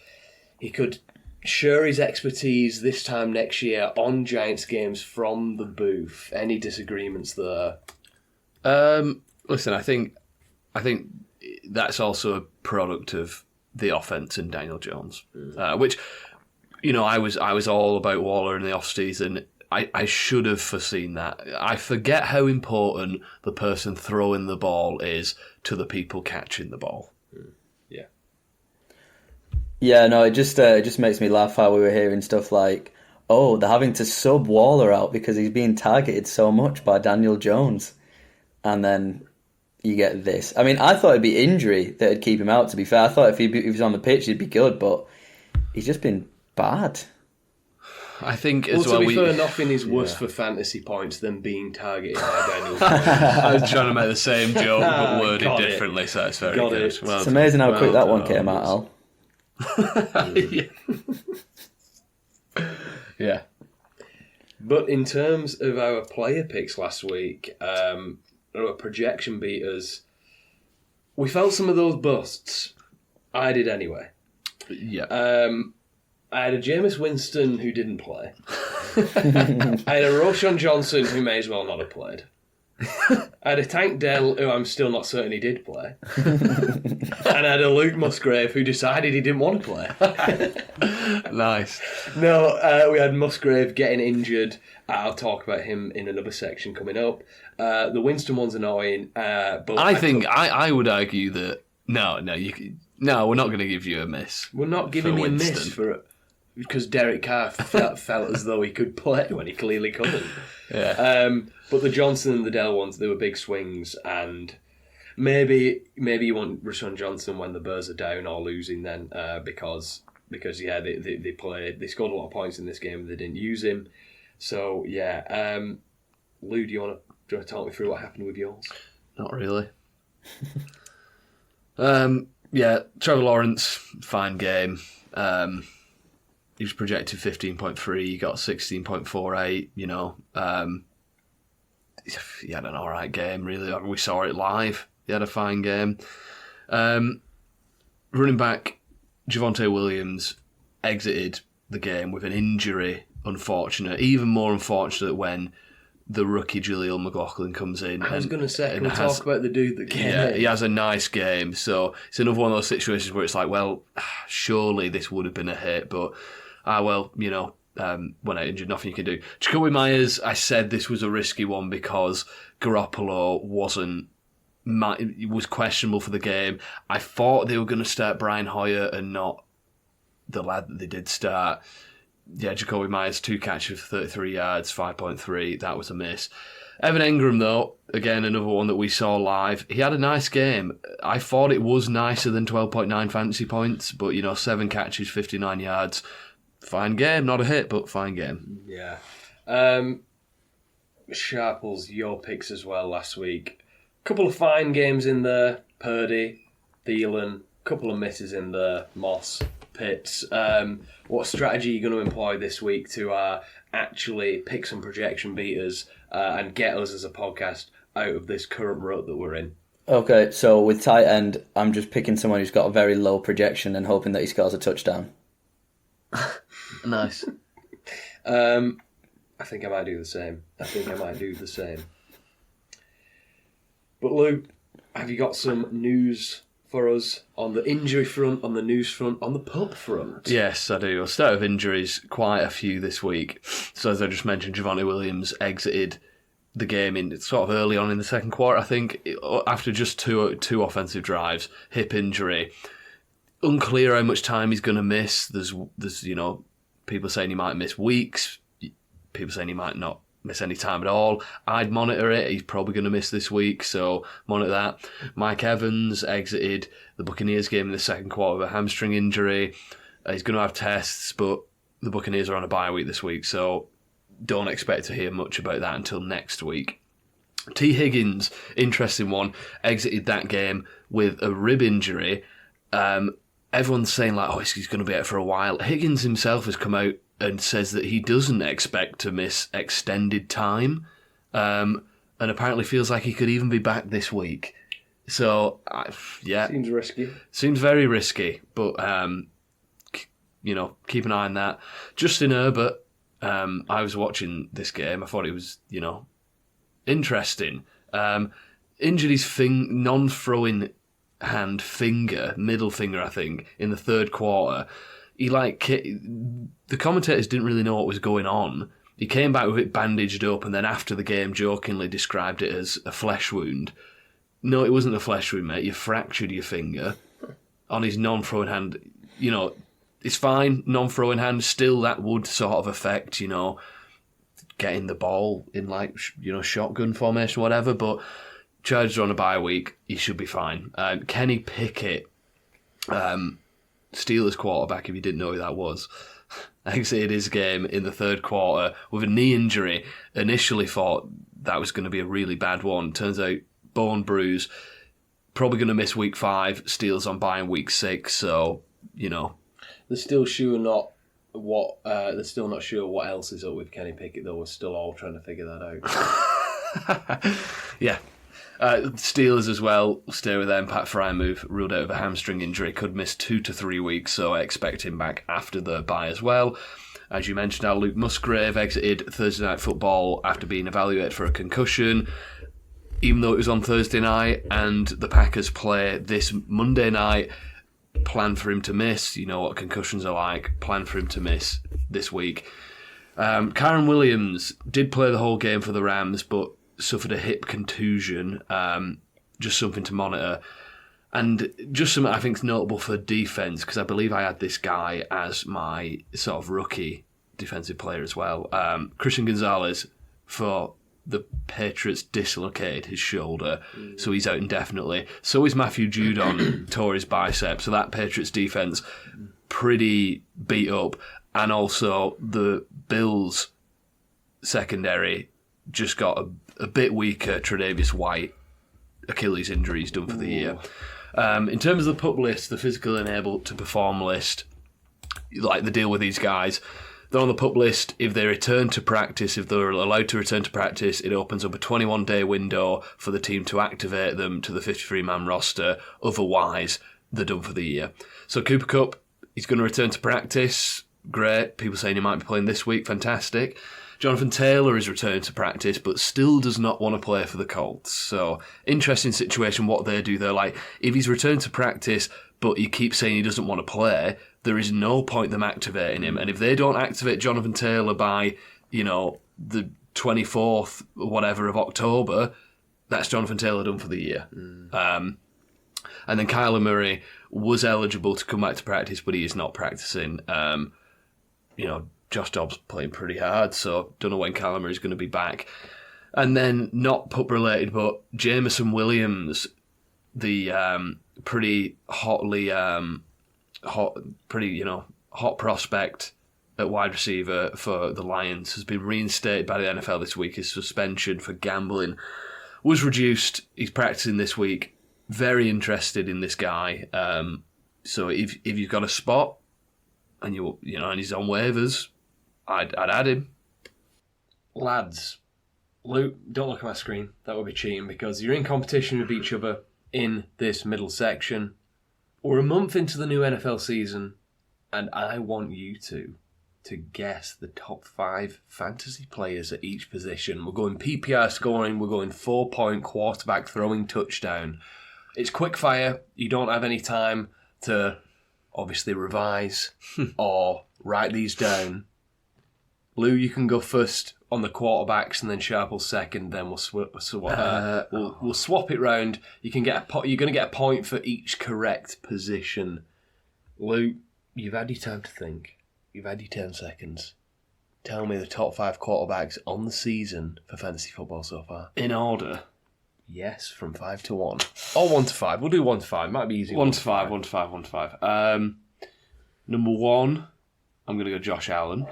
He could share his expertise this time next year on Giants games from the booth. Any disagreements there? Listen, I think I think that's also a product of the offense and Daniel Jones, which, I was all about Waller in the off-season. I should have foreseen that. I forget how important the person throwing the ball is to the people catching the ball. Yeah. Yeah, no, it just makes me laugh how we were hearing stuff like, oh, they're having to sub Waller out because he's being targeted so much by Daniel Jones. And then you get this. I mean, I thought it'd be injury that would keep him out, to be fair. I thought if he was on the pitch, he'd be good, but he's just been bad. I think to be fair, nothing is worse for fantasy points than being targeted by Daniel Jones. I was trying to make the same joke, but worded differently, so it's very good. Well, it's amazing how quick that one came out, Al. Yeah. But in terms of our player picks last week, our projection beaters, we felt some of those busts. I did anyway. Yeah. I had a Jameis Winston who didn't play. I had a Roshan Johnson who may as well not have played. I had a Tank Dell who I'm still not certain he did play. And I had a Luke Musgrave who decided he didn't want to play. Nice. No, we had Musgrave getting injured. I'll talk about him in another section coming up. The Winston one's annoying, but I would argue that no, we're not going to give you a miss. We're not giving you a miss because Derek Carr felt as though he could play when he clearly couldn't. Yeah. But the Johnson and the Dell ones, they were big swings, and maybe you want Rashawn Johnson when the Bears are down or losing then, because they scored a lot of points in this game and they didn't use him. So yeah, Lou, do you want to talk me through what happened with yours? Not really. Yeah, Trevor Lawrence, fine game. He was projected 15.3, he got 16.48, he had an alright game, really. We saw it live. He had a fine game. Running back, Javonte Williams exited the game with an injury, unfortunate. Even more unfortunate when the rookie Jaleel McLaughlin comes in. I was going to say, can we talk about the dude that came in? He has a nice game. So it's another one of those situations where it's like, well, surely this would have been a hit, but, when I injured, nothing you can do. Jacoby Myers, I said this was a risky one because Garoppolo was questionable for the game. I thought they were going to start Brian Hoyer and not the lad that they did start. Yeah, Jacoby Myers, 2 catches for 33 yards, 5.3. That was a miss. Evan Engram, though, again, another one that we saw live. He had a nice game. I thought it was nicer than 12.9 fantasy points, but, 7 catches, 59 yards. Fine game. Not a hit, but fine game. Yeah. Sharples, your picks as well last week. Couple of fine games in there. Purdy, Thielen, couple of misses in there. Moss, Pitts. What strategy are you going to employ this week to actually pick some projection beaters and get us as a podcast out of this current rut that we're in? Okay, so with tight end, I'm just picking someone who's got a very low projection and hoping that he scores a touchdown. Nice. I think I might do the same. But Lou, have you got some news for us on the injury front, on the news front, on the pub front? Yes, I do. I'll start with injuries, quite a few this week. So as I just mentioned, Javonte Williams exited the game in sort of early on in the second quarter, I think, after just two offensive drives, hip injury. Unclear how much time he's going to miss. There's people saying he might miss weeks. People saying he might not miss any time at all. I'd monitor it. He's probably going to miss this week, so monitor that. Mike Evans exited the Buccaneers game in the second quarter with a hamstring injury. He's going to have tests, but the Buccaneers are on a bye week this week, so don't expect to hear much about that until next week. T. Higgins, interesting one, exited that game with a rib injury. Everyone's saying, he's going to be out for a while. Higgins himself has come out and says that he doesn't expect to miss extended time, and apparently feels like he could even be back this week. So, yeah. Seems risky. Seems very risky, but, keep an eye on that. Justin Herbert, I was watching this game. I thought it was, interesting. injured his non-throwing hand finger, middle finger, I think, in the third quarter. The commentators didn't really know what was going on. He came back with it bandaged up, and then after the game jokingly described it as a flesh wound. No, it wasn't a flesh wound, mate. You fractured your finger on his non-throwing hand. You know, it's fine, non-throwing hand. Still, that would sort of affect, you know, getting the ball in, like, you know, shotgun formation, whatever. But Chargers are on a bye week. He should be fine. Kenny Pickett, Steelers quarterback, if you didn't know who that was, exited his game in the third quarter with a knee injury. Initially thought that was going to be a really bad one. Turns out bone bruise. Probably going to miss week 5. Steelers on bye in week 6. So, you know. They're still not sure what else is up with Kenny Pickett, though. We're still all trying to figure that out. Yeah. Steelers as well, stay with them. Pat Freiermuth ruled out of a hamstring injury, could miss 2 to 3 weeks, so I expect him back after the bye as well. As you mentioned, now Luke Musgrave exited Thursday Night Football after being evaluated for a concussion, even though it was on Thursday night, and the Packers play this Monday night. Plan for him to miss. You know what concussions are like. Plan for him to miss this week. Kyren Williams did play the whole game for the Rams, but suffered a hip contusion. Just something to monitor. And just something I think is notable for defence, because I believe I had this guy as my sort of rookie defensive player as well. Christian Gonzalez for the Patriots dislocated his shoulder, so he's out indefinitely. So is Matthew Judon, tore his bicep. So that Patriots defence pretty beat up. And also the Bills secondary just got a bit weaker. Tre'Davious White, Achilles injury, is done for the year. In terms of the PUP list, the physical and able to perform list, like the deal with these guys, they're on the PUP list. If they return to practice, if they're allowed to return to practice, it opens up a 21-day window for the team to activate them to the 53-man roster. Otherwise, they're done for the year. So Cooper Kupp, he's going to return to practice. Great. People saying he might be playing this week. Fantastic. Jonathan Taylor is returning to practice, but still does not want to play for the Colts. So, interesting situation what they do there. Like, if he's returned to practice, but he keeps saying he doesn't want to play, there is no point them activating him. And if they don't activate Jonathan Taylor by, you know, the 24th, whatever, of October, that's Jonathan Taylor done for the year. And then Kyler Murray was eligible to come back to practice, but he is not practicing. You know, Josh Dobbs playing pretty hard, so don't know when Kyler Murray's going to be back. And then, not PUP related, but Jameson Williams, the pretty hot prospect at wide receiver for the Lions, has been reinstated by the NFL this week. His suspension for gambling was reduced. He's practicing this week. Very interested in this guy. So if you've got a spot and and he's on waivers, I'd add him. Lads, Luke, don't look at my screen. That would be cheating, because you're in competition with each other in this middle section. We're a month into the new NFL season, and I want you to guess the top 5 fantasy players at each position. We're going PPR scoring. We're going 4-point quarterback throwing touchdown. It's quick fire. You don't have any time to obviously revise or write these down. Lou, you can go first on the quarterbacks, and then Sharple second. Then we'll swap it round. You can get you're going to get a point for each correct position. Lou, you've had your time to think. You've had your 10 seconds. Tell me the top 5 quarterbacks on the season for fantasy football so far. In order? Yes, from 5 to 1. Or 1 to 5. We'll do 1 to 5. Might be easier. 1 to 5, 1 to 5, 1 to 5. Number 1, I'm going to go Josh Allen.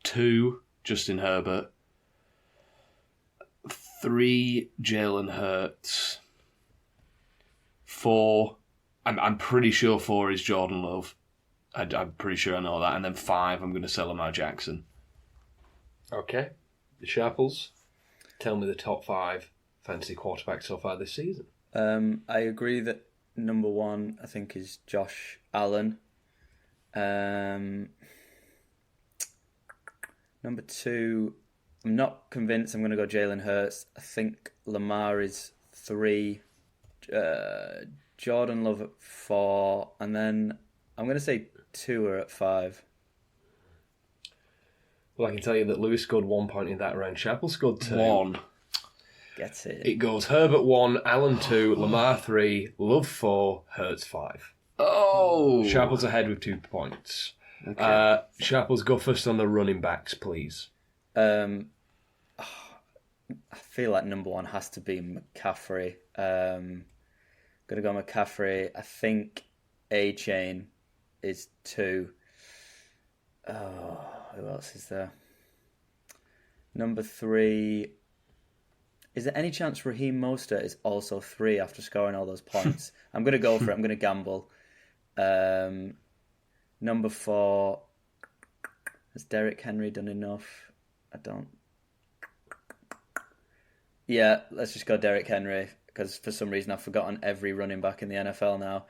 2, Justin Herbert. 3, Jalen Hurts. 4, I'm pretty sure 4 is Jordan Love. I'm pretty sure I know that. And then 5, I'm going to sell Lamar Jackson. Okay. The Sharples, tell me the top 5 fantasy quarterbacks so far this season. I agree that number 1, I think, is Josh Allen. Number 2, I'm not convinced. I'm going to go Jalen Hurts. I think Lamar is 3, Jordan Love at 4, and then I'm going to say Tua at 5. Well, I can tell you that Lewis scored 1 point in that round. Chappell scored 2. 1. Get it. It goes Herbert 1, Allen 2, Lamar 3, Love 4, Hurts 5. Oh! Chappell's ahead with 2 points. Okay. Chappell's go first on the running backs, please. I feel like number 1 has to be McCaffrey. Gonna go McCaffrey. I think A-Chain is 2. Oh, who else is there? Number 3. Is there any chance Raheem Mostert is also 3 after scoring all those points? I'm going to go for it. I'm going to gamble. Number 4. Has Derrick Henry done enough? I don't. Yeah, let's just go Derrick Henry, because for some reason I've forgotten every running back in the NFL now.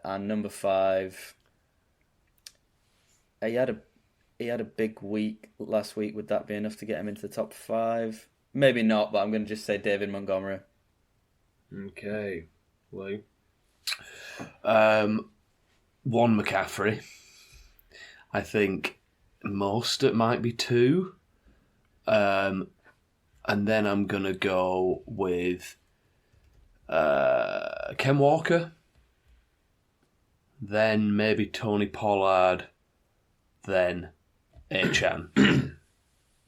And number 5. He had a big week last week. Would that be enough to get him into the top 5? Maybe not, but I'm going to just say David Montgomery. Okay. Lou? 1 McCaffrey. I think Mostert might be 2. And then I'm going to go with Ken Walker. Then maybe Tony Pollard. Then A-Chan.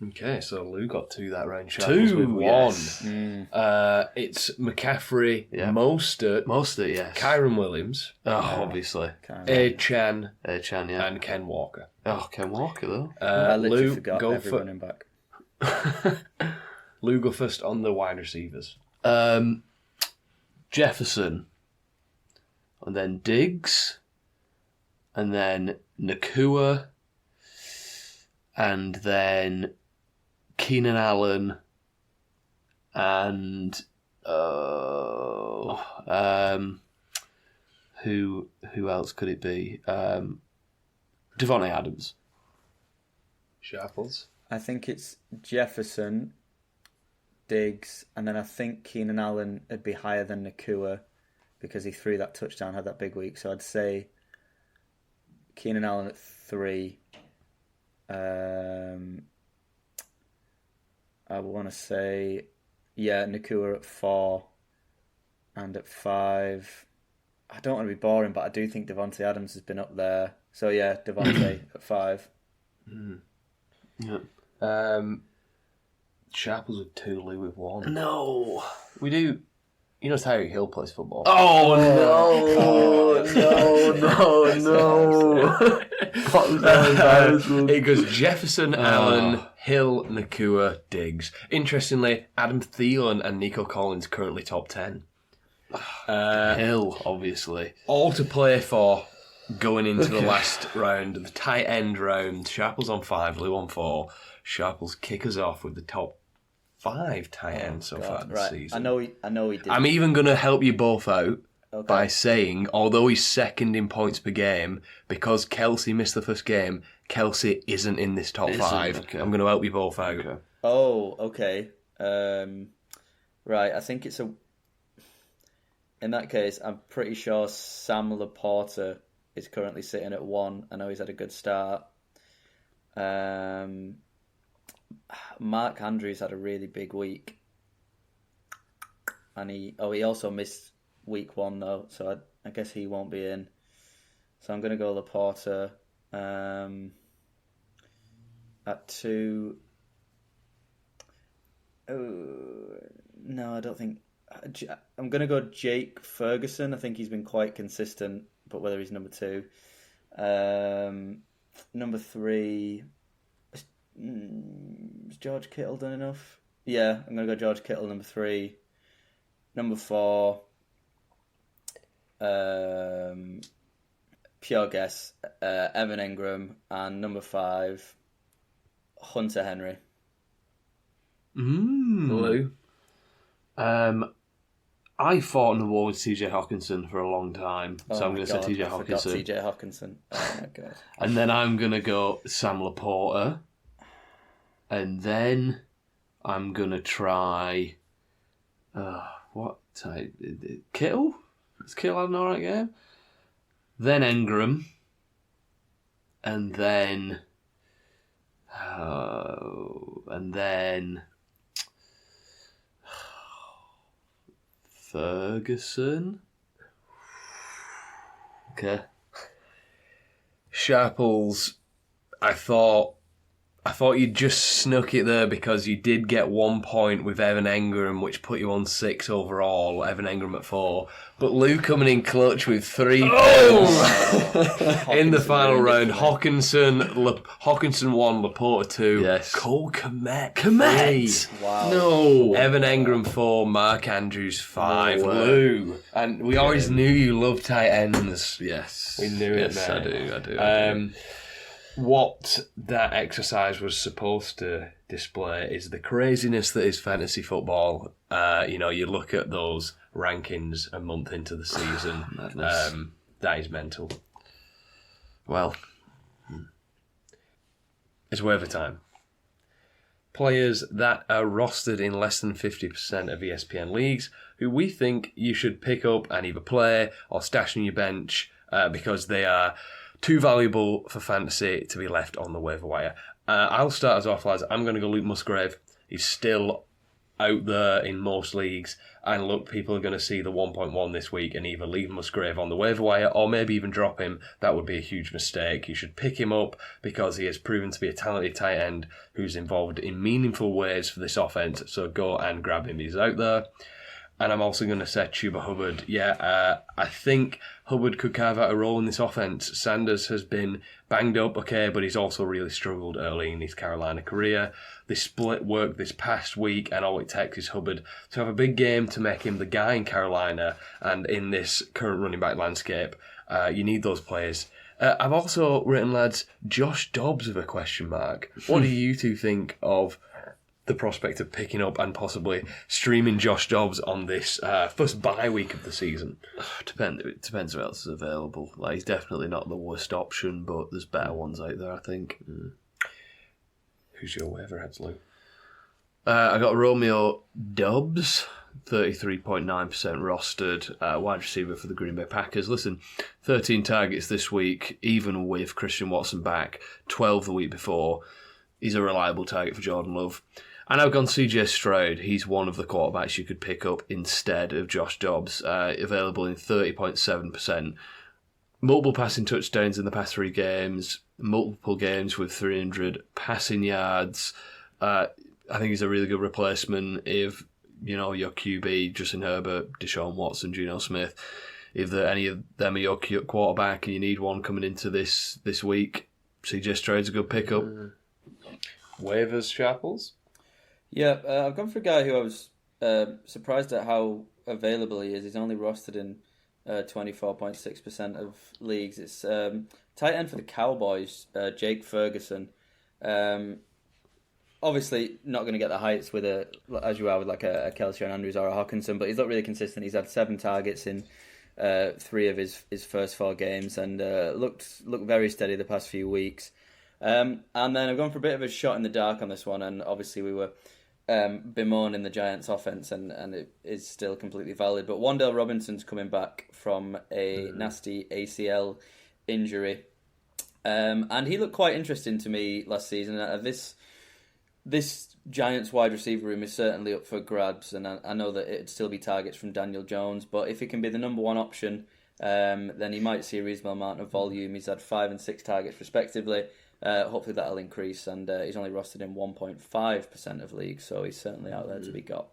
Okay, so Lou got 2 that round. Chappell's 2, with 1. yes. It's McCaffrey, Yeah. Mostert, Mostert, yes. Kyron Williams, Oh, obviously. A-Chan, A-Chan, yeah. and Ken Walker. Oh, Ken Walker, though. I literally Lou, forgot go every running back. Lou, go first on the wide receivers. Jefferson. And then Diggs. And then Nakua. And then Keenan Allen. And who else could it be? Devontae Adams. Sharples. I think it's Jefferson, Diggs, and then I think Keenan Allen would be higher than Nakua because he threw that touchdown, had that big week. So I'd say Keenan Allen at 3. I want to say, Nakua at 4. And at 5, I don't want to be boring, but I do think Devontae Adams has been up there. So Devontae at 5. Yeah. Sharples with 2, Lou with 1. No. We do. You know Tyreek Hill plays football. Oh, no. It goes Jefferson, Allen, Hill, Nakua, Diggs. Interestingly, Adam Thielen and Nico Collins currently top 10. Hill, obviously. All to play for going into the last round, the tight end round. Sharples on 5, Lou on 4. Sharples kick us off with the top 5 tight ends so far this season. I know he did. I'm even going to help you both out by saying, although he's second in points per game, because Kelsey missed the first game, Kelsey isn't in this top 5. okay. I'm going to help you both out. Okay. Oh, okay. Right, I think it's in that case, I'm pretty sure Sam Laporta is currently sitting at 1. I know he's had a good start. Mark Andrews had a really big week. And he also missed week 1 though, so I guess he won't be in. So I'm going to go Laporta. At 2. No, I don't think. I'm going to go Jake Ferguson. I think he's been quite consistent, but whether he's number 2. Number 3. Has George Kittle done enough? Yeah, I'm going to go George Kittle, number 3. Number 4. Pure guess. Evan Ingram. And number 5. Hunter Henry. Lou? I fought in the war with TJ Hawkinson for a long time, so I'm going to say TJ Hawkinson. TJ Hawkinson. Oh my god. And then I'm going to go Sam Laporta. And then I'm going to try... what type? Kittle? Has Kittle had an alright game? Then Engram. And then... Ferguson? Okay. Sharples, I thought you just snuck it there because you did get 1 point with Evan Engram, which put you on 6 overall. Evan Engram at 4, but Lou coming in clutch with 3 points in the final round. Hawkinson 1, Laporta 2. Yes. Cole Kmet. Wow. No. Evan Engram 4, Mark Andrews 5. No way. Lou, and we always knew you loved tight ends. Yes. We knew it, Yes, mate. I do. What that exercise was supposed to display is the craziness that is fantasy football. You look at those rankings a month into the season. Madness. That is mental. Well, It's waiver time. Players that are rostered in less than 50% of ESPN leagues who we think you should pick up and either play or stash on your bench because they are too valuable for fantasy to be left on the waiver wire. I'll start us off, lads. I'm going to go Luke Musgrave. He's still out there in most leagues. And look, people are going to see the 1.1 this week and either leave Musgrave on the waiver wire or maybe even drop him. That would be a huge mistake. You should pick him up because he has proven to be a talented tight end who's involved in meaningful ways for this offense. So go and grab him. He's out there. And I'm also going to set Chuba Hubbard. I think Hubbard could carve out a role in this offense. Sanders has been banged up, okay, but he's also really struggled early in his Carolina career. They split work this past week, and all it takes is Hubbard to have a big game to make him the guy in Carolina. And in this current running back landscape, you need those players. I've also written, lads, Josh Dobbs with a question mark. What do you two think of the prospect of picking up and possibly streaming Josh Dobbs on this first bye week of the season? it depends who else is available. Like, he's definitely not the worst option, but there's better ones out there, I think. Who's your waiver heads, Lou? I got Romeo Dobbs, 33.9% rostered, wide receiver for the Green Bay Packers. Listen, 13 targets this week, even with Christian Watson back, 12 the week before. He's a reliable target for Jordan Love. And I've gone CJ Stroud. He's one of the quarterbacks you could pick up instead of Josh Dobbs, available in 30.7%. Multiple passing touchdowns in the past 3 games, multiple games with 300 passing yards. I think he's a really good replacement if, your QB, Justin Herbert, Deshaun Watson, Geno Smith, if any of them are your quarterback and you need one coming into this week, CJ Stroud's a good pickup. Waivers, Sharples? Yeah, I've gone for a guy who I was surprised at how available he is. He's only rostered in 24.6% of leagues. It's tight end for the Cowboys, Jake Ferguson. Obviously, not going to get the heights as you are with like a Kelce Andrews or a Hawkinson, but he's not really consistent. He's had 7 targets in 3 of his first 4 games and looked very steady the past few weeks. And then I've gone for a bit of a shot in the dark on this one, and obviously we were bemoaning the Giants' offense, and it is still completely valid. But Wan'Dale Robinson's coming back from a nasty ACL injury, and he looked quite interesting to me last season. This Giants wide receiver room is certainly up for grabs, and I know that it'd still be targets from Daniel Jones, but if he can be the number 1 option, then he might see a reasonable amount of volume. He's had 5 and 6 targets respectively. Hopefully that'll increase, and he's only rostered in 1.5% of leagues, so he's certainly out there to be got.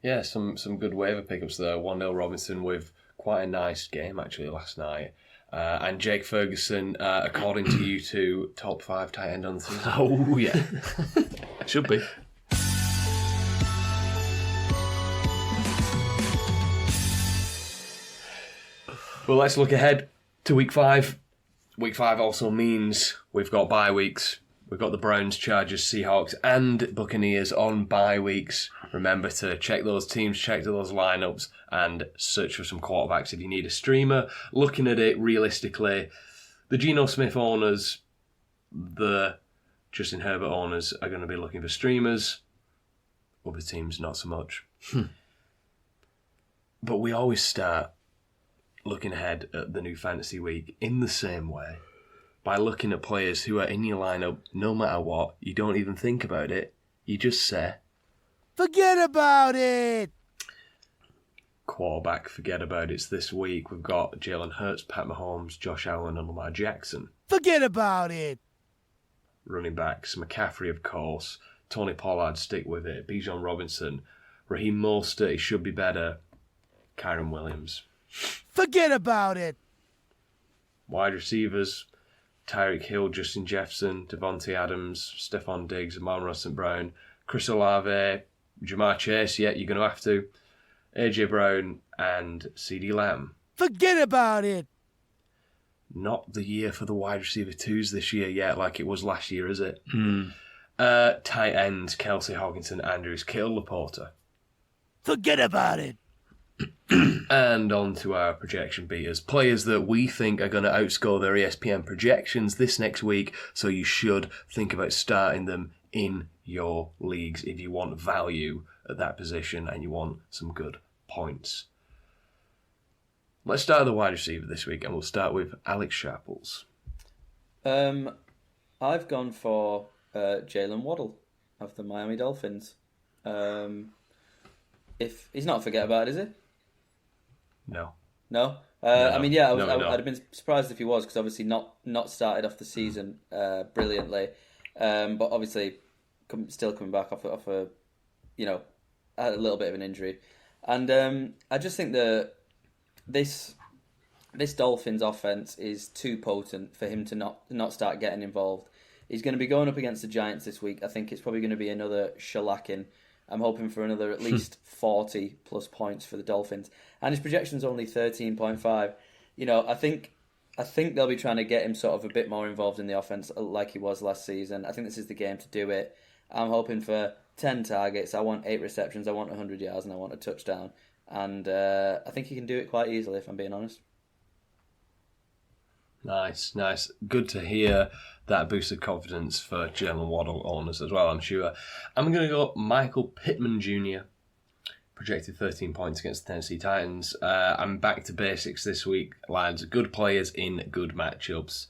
Yeah, some good waiver pickups there. Wan'Dale Robinson with quite a nice game actually last night. And Jake Ferguson, according to you two, top 5 tight end on the season. Oh, yeah. Should be. Well, let's look ahead to week 5. Week 5 also means we've got bye weeks. We've got the Browns, Chargers, Seahawks, and Buccaneers on bye weeks. Remember to check those teams, check those lineups, and search for some quarterbacks if you need a streamer. Looking at it realistically, the Geno Smith owners, the Justin Herbert owners are going to be looking for streamers. Other teams, not so much. But we always start looking ahead at the new fantasy week in the same way, by looking at players who are in your lineup no matter what. You don't even think about it. You just say, forget about it. Quarterback, forget about it. This week we've got Jalen Hurts, Pat Mahomes, Josh Allen and Lamar Jackson. Forget about it. Running backs, McCaffrey, of course. Tony Pollard, stick with it. Bijan Robinson. Raheem Mostert, he should be better. Kyron Williams. Forget about it. Wide receivers, Tyreek Hill, Justin Jefferson, Devontae Adams, Stephon Diggs, Amon-Ra St. Brown, Chris Olave, Jamar Chase, yeah, you're going to have to. AJ Brown and CeeDee Lamb. Forget about it. Not the year for the wide receiver twos this year yet, like it was last year, is it? Tight ends, Kelsey Hockenson, Andrews, Kittle, Laporta. Forget about it. And on to our projection beaters. Players that we think are going to outscore their ESPN projections this next week, so you should think about starting them in your leagues if you want value at that position and you want some good points. Let's start with the wide receiver this week, and we'll start with Alex Sharples. I've gone for Jalen Waddle of the Miami Dolphins. If he's not forget about it, is it? No. No? No. I mean, yeah, No. I'd have been surprised if he was, because obviously not started off the season brilliantly, but obviously still coming back off a, had a little bit of an injury, and I just think that this Dolphins offense is too potent for him to not start getting involved. He's going to be going up against the Giants this week. I think it's probably going to be another shellacking. I'm hoping for another at least 40 plus points for the Dolphins. And his projection's only 13.5. I think they'll be trying to get him sort of a bit more involved in the offense like he was last season. I think this is the game to do it. I'm hoping for 10 targets. I want 8 receptions. I want 100 yards and I want a touchdown. And I think he can do it quite easily, if I'm being honest. Nice. Good to hear that boost of confidence for Jalen Waddle owners as well, I'm sure. I'm going to go Michael Pittman Jr., projected 13 points against the Tennessee Titans. I'm back to basics this week, lads. Good players in good matchups.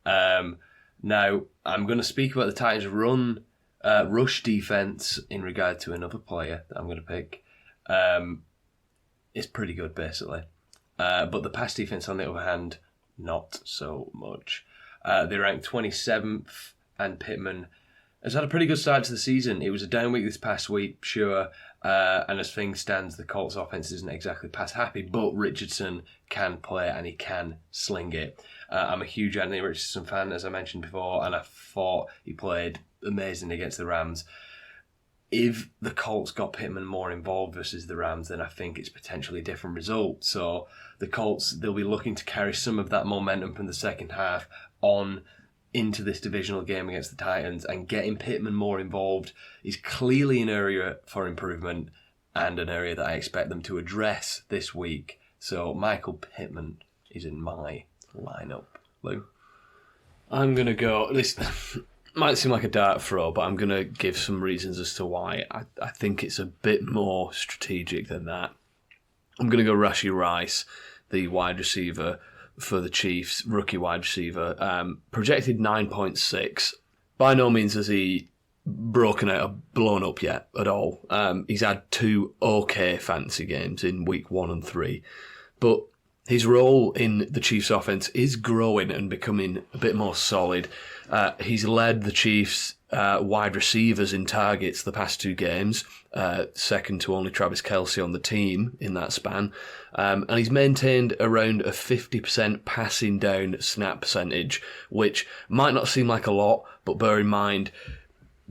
Now, I'm going to speak about the Titans' rush defense in regard to another player that I'm going to pick. It's pretty good, basically. But the pass defense, on the other hand, not so much. They ranked 27th, and Pittman has had a pretty good start to the season. It was a down week this past week, sure, and as things stand, the Colts offense isn't exactly pass happy, but Richardson can play and he can sling it. I'm a huge Anthony Richardson fan, as I mentioned before, and I thought he played amazing against the Rams. If the Colts got Pittman more involved versus the Rams, then I think it's potentially a different result. So the Colts, they'll be looking to carry some of that momentum from the second half on into this divisional game against the Titans, and getting Pittman more involved is clearly an area for improvement and an area that I expect them to address this week. So Michael Pittman is in my lineup. Lou? I'm going to go... This might seem like a dart throw, but I'm going to give some reasons as to why. I think it's a bit more strategic than that. I'm going to go Rashee Rice, the wide receiver for the Chiefs, rookie wide receiver, projected 9.6. By no means has he broken out or blown up yet at all. He's had 2 okay fantasy games in week 1 and 3, but his role in the Chiefs offense is growing and becoming a bit more solid. He's led the Chiefs wide receivers in targets the past 2 games, second to only Travis Kelce on the team in that span. And he's maintained around a 50% passing down snap percentage, which might not seem like a lot, but bear in mind,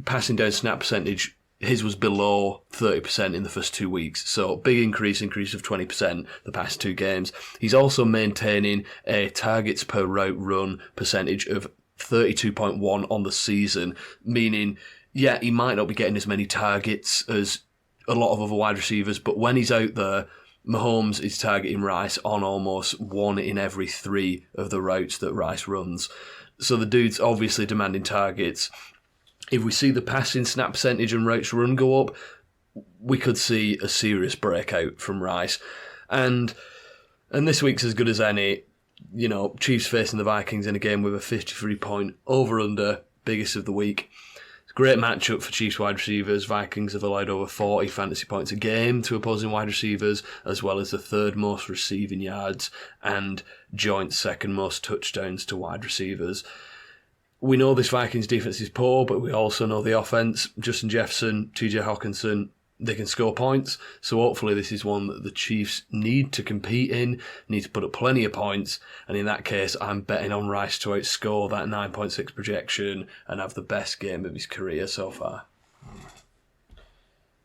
passing down snap percentage, his was below 30% in the first 2 weeks. So big increase of 20% the past 2 games. He's also maintaining a targets per route run percentage of 32.1 on the season, meaning, yeah, he might not be getting as many targets as a lot of other wide receivers, but when he's out there, Mahomes is targeting Rice on almost 1 in every 3 of the routes that Rice runs. So the dude's obviously demanding targets. If we see the passing snap percentage and routes run go up, we could see a serious breakout from Rice. And this week's as good as any. You know, Chiefs facing the Vikings in a game with a 53-point over-under, biggest of the week. It's a great matchup for Chiefs wide receivers. Vikings have allowed over 40 fantasy points a game to opposing wide receivers, as well as the third most receiving yards and joint second most touchdowns to wide receivers. We know this Vikings defense is poor, but we also know the offense. Justin Jefferson, TJ Hawkinson, they can score points. So hopefully this is one that the Chiefs need to compete in, need to put up plenty of points. And in that case, I'm betting on Rice to outscore that 9.6 projection and have the best game of his career so far.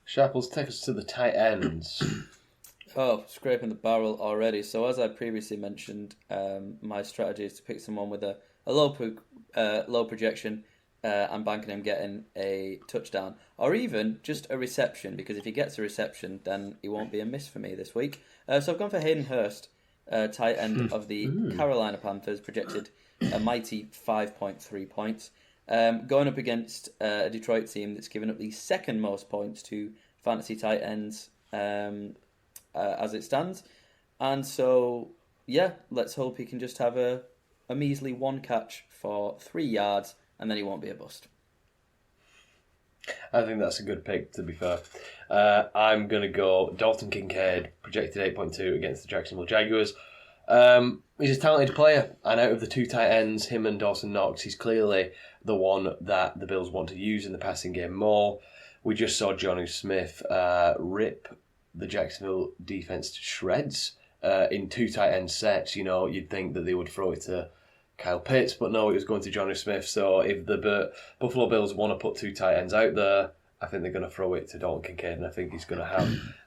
Sharples, take us to the tight ends. Oh, scraping the barrel already. So as I previously mentioned, my strategy is to pick someone with a low projection. I'm banking him getting a touchdown or even just a reception, because if he gets a reception, then he won't be a miss for me this week. So I've gone for Hayden Hurst, tight end of the Carolina Panthers, projected a mighty 5.3 points. Going up against a Detroit team that's given up the second most points to fantasy tight ends as it stands. And so, yeah, let's hope he can just have a measly one catch for 3 yards, and then he won't be a bust. I think that's a good pick, to be fair. I'm going to go Dalton Kincaid, projected 8.2 against the Jacksonville Jaguars. He's a talented player, and out of the two tight ends, him and Dawson Knox, he's clearly the one that the Bills want to use in the passing game more. We just saw Jonnu Smith rip the Jacksonville defense to shreds in two tight end sets. You know, you'd think that they would throw it to Kyle Pitts, but no, it was going to Jonnu Smith. So if the Buffalo Bills want to put two tight ends out there, I think they're going to throw it to Dalton Kincaid, and I think he's going to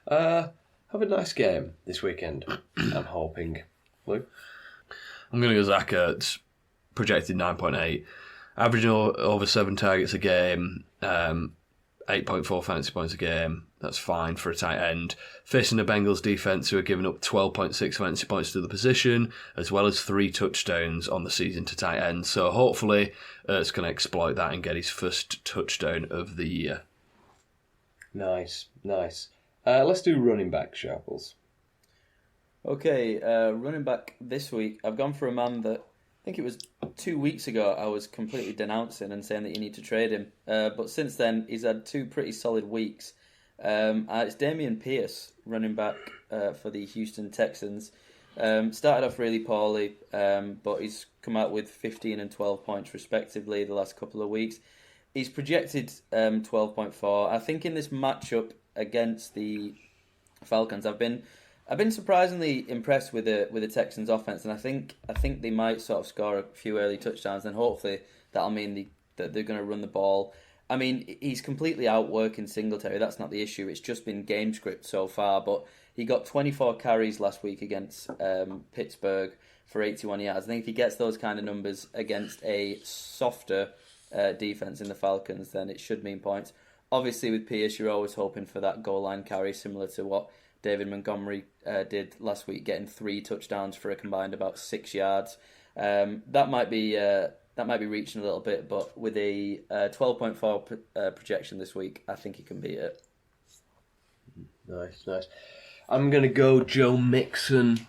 have a nice game this weekend. I'm hoping. Luke? I'm going to go Zach Ertz, projected 9.8, averaging over 7 targets a game, 8.4 fantasy points a game. That's fine for a tight end. Facing the Bengals defense, who are giving up 12.6 fantasy points to the position, as well as 3 touchdowns on the season to tight ends. So hopefully Ertz can exploit that and get his first touchdown of the year. Nice. Let's do running back, Sharples. Okay, running back this week, I've gone for a man that I think it was 2 weeks ago I was completely denouncing and saying that you need to trade him. But since then, he's had 2 pretty solid weeks. It's Dameon Pierce, running back for the Houston Texans. Started off really poorly, but he's come out with 15 and 12 points respectively the last couple of weeks. He's projected 12.4. I think in this matchup against the Falcons, I've been surprisingly impressed with the Texans' offense, and I think they might sort of score a few early touchdowns, and hopefully that'll mean that they're going to run the ball. I mean, he's completely outworking Singletary. That's not the issue. It's just been game script so far. But he got 24 carries last week against Pittsburgh for 81 yards. I think if he gets those kind of numbers against a softer defense in the Falcons, then it should mean points. Obviously, with Pierce, you're always hoping for that goal line carry, similar to what David Montgomery did last week, getting 3 touchdowns for a combined about 6 yards. That might be reaching a little bit, but with a 12.4 projection this week, I think he can beat it. Nice. I'm going to go Joe Mixon.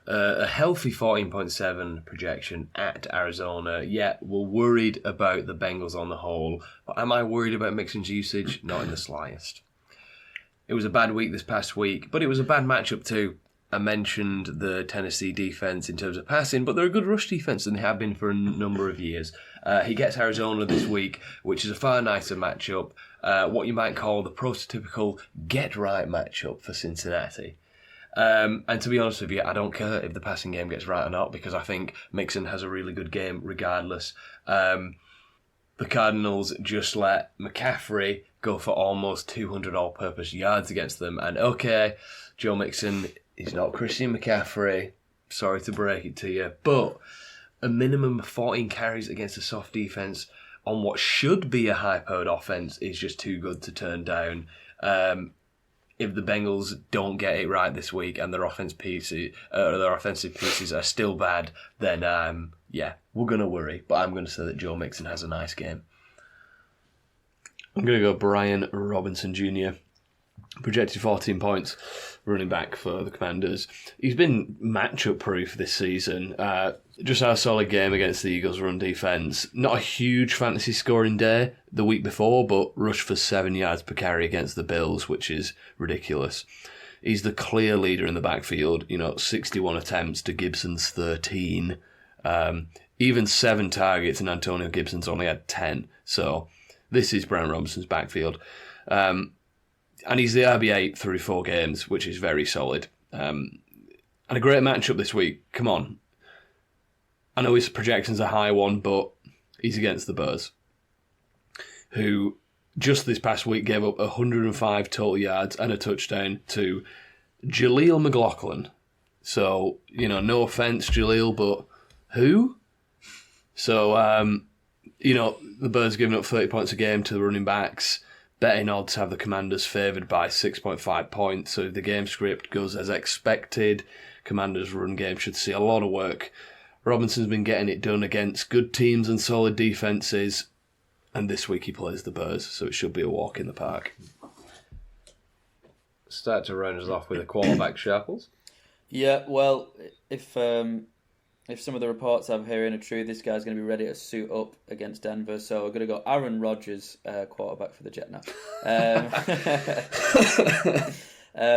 A healthy 14.7 projection at Arizona. Yeah, we're worried about the Bengals on the whole, but am I worried about Mixon's usage? Not in the slightest. It was a bad week this past week, but it was a bad matchup too. I mentioned the Tennessee defense in terms of passing, but they're a good rush defense, and they have been for a number of years. He gets Arizona this week, which is a far nicer matchup, what you might call the prototypical get-right matchup for Cincinnati. And to be honest with you, I don't care if the passing game gets right or not, because I think Mixon has a really good game regardless. The Cardinals just let McCaffrey go for almost 200 all-purpose yards against them, and okay, Joe Mixon is not Christian McCaffrey, sorry to break it to you, but a minimum of 14 carries against a soft defense on what should be a high-powered offense is just too good to turn down. If the Bengals don't get it right this week and their offensive pieces are still bad, then we're going to worry. But I'm going to say that Joe Mixon has a nice game. I'm going to go Brian Robinson Jr. projected 14 points, running back for the Commanders. He's been matchup proof this season. Just had a solid game against the Eagles' run defense. Not a huge fantasy scoring day the week before, but rushed for 7 yards per carry against the Bills, which is ridiculous. He's the clear leader in the backfield. 61 attempts to Gibson's 13. Even 7 targets, and Antonio Gibson's only had 10. So this is Brian Robinson's backfield. And he's the RB8 through 4 games, which is very solid. And a great matchup this week. Come on. I know his projection's a high one, but he's against the Bears, who just this past week gave up 105 total yards and a touchdown to Jaleel McLaughlin. So, no offence, Jaleel, but who? So, the Bears giving up 30 points a game to the running backs. Betting odds have the Commanders favoured by 6.5 points. So if the game script goes as expected, Commanders' run game should see a lot of work. Robinson's been getting it done against good teams and solid defences. And this week he plays the Bears, so it should be a walk in the park. Start to round us off with a quarterback, Sharples. Yeah, well, if some of the reports I'm hearing are true, this guy's going to be ready to suit up against Denver. So I'm going to go Aaron Rodgers, quarterback for the Jet now.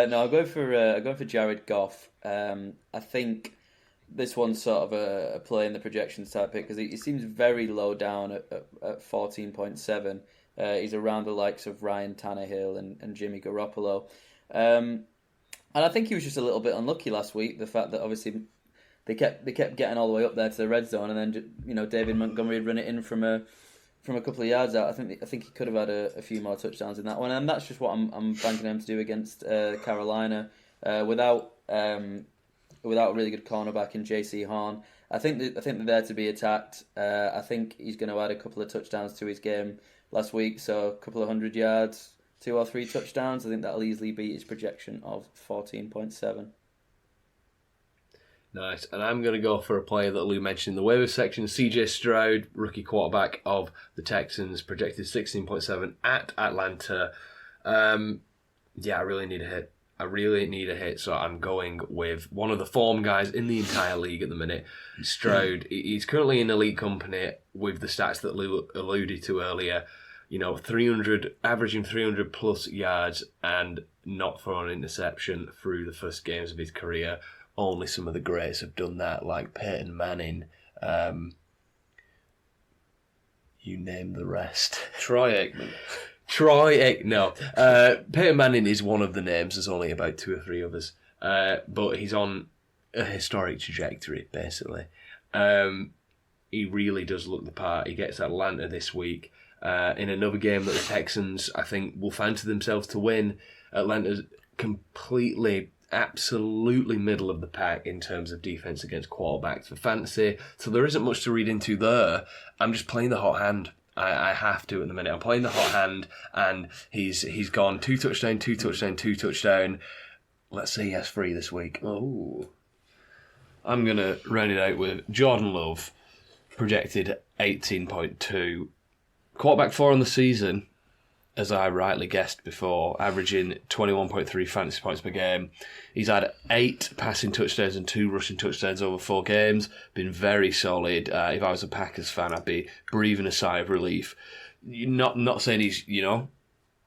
No, I'm going for Jared Goff. I think this one's sort of a play in the projections type pick because he seems very low down at 14.7. He's around the likes of Ryan Tannehill and Jimmy Garoppolo. And I think he was just a little bit unlucky last week. The fact that obviously they kept getting all the way up there to the red zone, and then David Montgomery had run it in from a couple of yards out. I think he could have had a few more touchdowns in that one, and that's just what I'm banking him to do against Carolina without a really good cornerback in J.C. Horn. I think they're there to be attacked. I think he's going to add a couple of touchdowns to his game last week, so a couple of 100 yards, 2 or 3 touchdowns. I think that'll easily beat his projection of 14.7. Nice. And I'm going to go for a player that Lou mentioned in the waivers section. CJ Stroud, rookie quarterback of the Texans, projected 16.7 at Atlanta. I really need a hit. So I'm going with one of the form guys in the entire league at the minute, Stroud. He's currently in elite company with the stats that Lou alluded to earlier. 300, averaging 300 plus yards and not throwing an interception through the first games of his career. Only some of the greats have done that, like Peyton Manning. You name the rest. Troy Aikman. No. Peyton Manning is one of the names. There's only about 2 or 3 others. But he's on a historic trajectory, basically. He really does look the part. He gets Atlanta this week. In another game that the Texans, I think, will fancy themselves to win. Atlanta's completely, absolutely middle of the pack in terms of defense against quarterbacks for fantasy. So there isn't much to read into there. I'm just playing the hot hand. I have to at the minute. I'm playing the hot hand, and he's gone 2 touchdown, 2 touchdown, 2 touchdown. Let's say he has 3 this week. Oh, I'm going to round it out with Jordan Love, projected 18.2. Quarterback 4 on the season, as I rightly guessed before, averaging 21.3 fantasy points per game. He's had 8 passing touchdowns and 2 rushing touchdowns over 4 games. Been very solid. If I was a Packers fan, I'd be breathing a sigh of relief. Not saying he's, going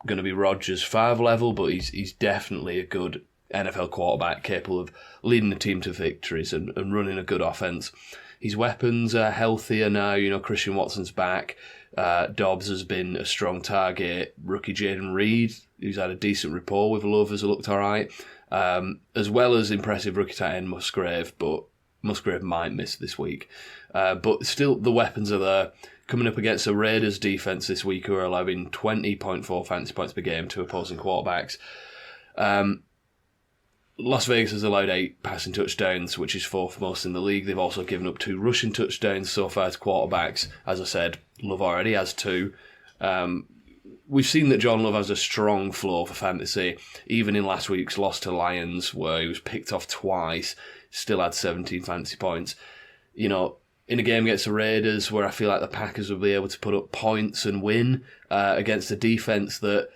to be Rodgers' 5 level, but he's definitely a good NFL quarterback capable of leading the team to victories and running a good offense. His weapons are healthier now. Christian Watson's back. Dobbs has been a strong target. Rookie Jaden Reed, who's had a decent rapport with Love, has looked all right. As well as impressive rookie tight end Musgrave, but Musgrave might miss this week. But still, the weapons are there. Coming up against a Raiders defense this week who are allowing 20.4 fantasy points per game to opposing quarterbacks. Las Vegas has allowed 8 passing touchdowns, which is 4th most in the league. They've also given up 2 rushing touchdowns so far to quarterbacks. As I said, Love already has 2. We've seen that John Love has a strong floor for fantasy. Even in last week's loss to Lions, where he was picked off twice, still had 17 fantasy points. In a game against the Raiders, where I feel like the Packers will be able to put up points and win against a defense that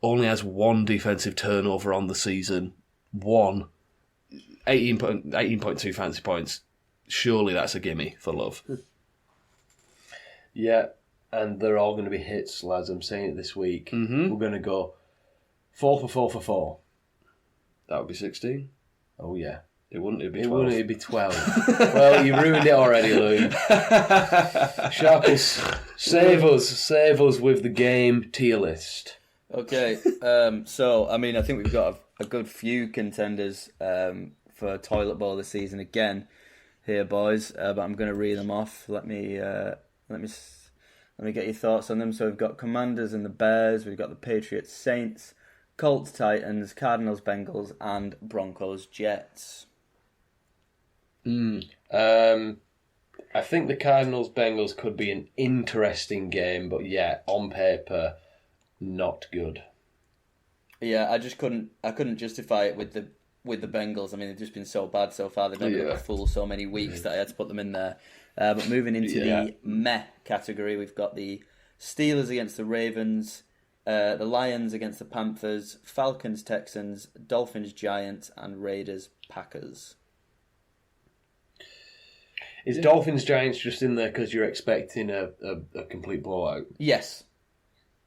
only has one defensive turnover on the season. 18.2 fantasy points. Surely that's a gimme for Love. Yeah, and they're all going to be hits, lads. I'm saying it this week. Mm-hmm. We're going to go 4 for 4 for 4. That would be 16. Oh, yeah. It wouldn't. It'd be It 12. wouldn't, it'd be 12. Well, you ruined it already, Lou. Sharples, save us with the game tier list. Okay, so I mean, I think we've got a good few contenders for toilet bowl this season again, here, boys. But I'm going to read them off. Let me get your thoughts on them. So we've got Commanders and the Bears. We've got the Patriots, Saints, Colts, Titans, Cardinals, Bengals, and Broncos, Jets. I think the Cardinals-Bengals could be an interesting game, but yeah, on paper, not good. Yeah, I couldn't justify it with the Bengals. I mean, they've just been so bad so far. They've been able to fool so many weeks that I had to put them in there. But moving into the meh category, we've got the Steelers against the Ravens, the Lions against the Panthers, Falcons, Texans, Dolphins, Giants, and Raiders, Packers. Is Dolphins-Giants just in there because you're expecting a complete blowout? Yes.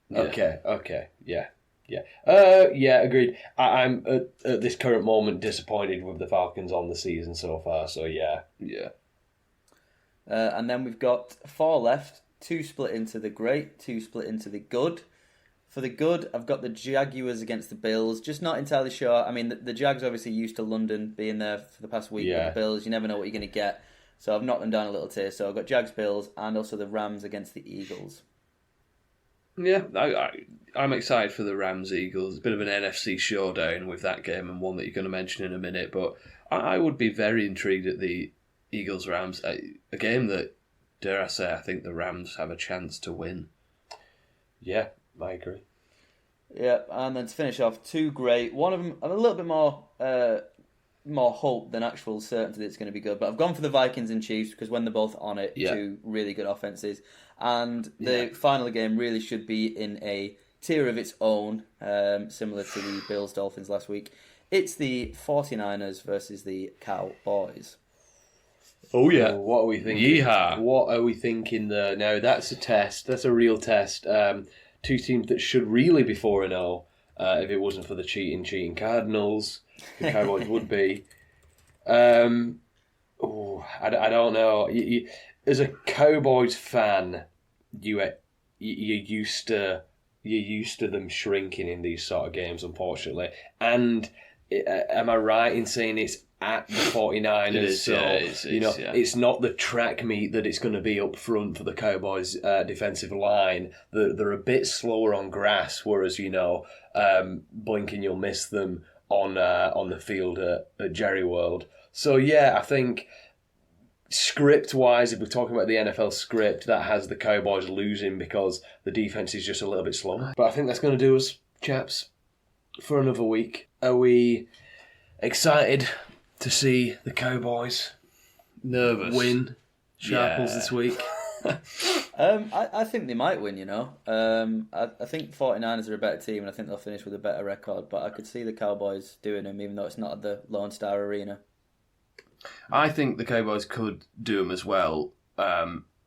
Yeah. Okay, yeah. Yeah, agreed. I'm at this current moment disappointed with the Falcons on the season so far, so yeah. And then we've got 4 left, 2 split into the great, 2 split into the good. For the good, I've got the Jaguars against the Bills. Just not entirely sure. I mean, the Jags obviously used to London being there for the past week. Yeah. With the Bills, you never know what you're going to get. So I've knocked them down a little tier. So I've got Jags, Bills, and also the Rams against the Eagles. Yeah, I'm excited for the Rams-Eagles. A bit of an NFC showdown with that game, and one that you're going to mention in a minute. But I would be very intrigued at the Eagles-Rams. A game that, dare I say, I think the Rams have a chance to win. Yeah, I agree. Yeah, and then to finish off, 2 great. One of them, I'm a little bit more hope than actual certainty that it's going to be good. But I've gone for the Vikings and Chiefs because when they're both on it, 2 really good offenses. And the final game really should be in a tier of its own, similar to the Bills-Dolphins last week. It's the 49ers versus the Cowboys. Oh, yeah. So what are we thinking? Yeehaw. What are we thinking there? Now, that's a test. That's a real test. 2 teams that should really be 4-0 if it wasn't for the cheating Cardinals. The Cowboys would be. I don't know. As a Cowboys fan, you're used to them shrinking in these sort of games, unfortunately. And am I right in saying it's at the 49ers? It is, so yeah, it's not the track meet that it's going to be up front for the Cowboys' defensive line. They're a bit slower on grass, whereas blinking you'll miss them on the field at Jerry World. So yeah, I think script-wise, if we're talking about the NFL script, that has the Cowboys losing because the defense is just a little bit slower. But I think that's going to do us, chaps, for another week. Are we excited to see the Cowboys Nervous. win Sharples this week? I think they might win, I think 49ers are a better team and I think they'll finish with a better record, but I could see the Cowboys doing them even though it's not at the Lone Star Arena. I think the Cowboys could do them as well,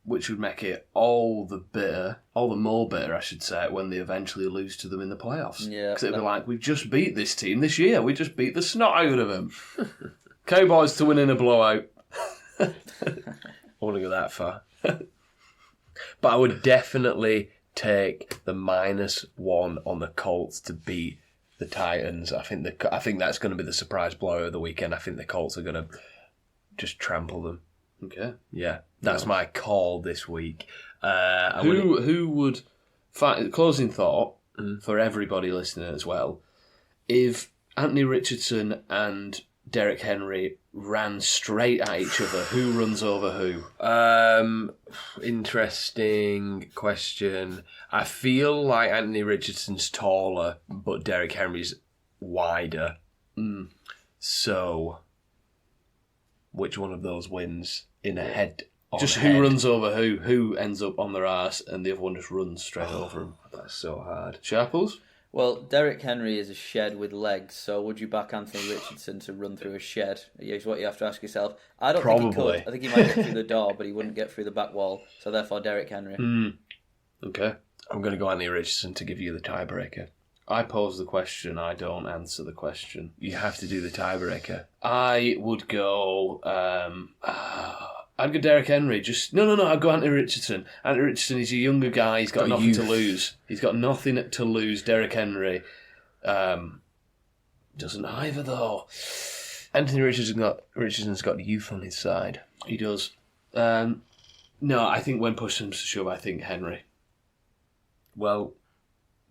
which would make it all the more bitter, I should say, when they eventually lose to them in the playoffs. Yeah, because it'd be like, we've just beat this team this year. We just beat the snot out of them. Cowboys to win in a blowout. I want to go that far. But I would definitely take the -1 on the Colts to beat the Titans. I think that's going to be the surprise blow of the weekend. I think the Colts are going to just trample them. Okay. Yeah, that's my call this week. Who would... Closing thought, for everybody listening as well, if Anthony Richardson and Derrick Henry ran straight at each other, who runs over who? Interesting question. I feel like Anthony Richardson's taller, but Derrick Henry's wider. So, which one of those wins in a head? Just who runs over who ends up on their arse, and the other one just runs straight over him. That's so hard. Sharples? Well, Derek Henry is a shed with legs, so would you back Anthony Richardson to run through a shed? Is what you have to ask yourself. I don't think he Probably. could. I think he might get through the door, but he wouldn't get through the back wall. So therefore, Derek Henry. Okay. I'm going to go Anthony Richardson to give you the tiebreaker. I pose the question, I don't answer the question. You have to do the tiebreaker. I would go. I'd go Derek Henry. No. I'd go Anthony Richardson. Anthony Richardson is a younger guy. He's got nothing to lose. He's got nothing to lose. Derek Henry doesn't either, though. Anthony Richardson's got youth on his side. He does. No, I think when push comes to shove, I think Henry. Well,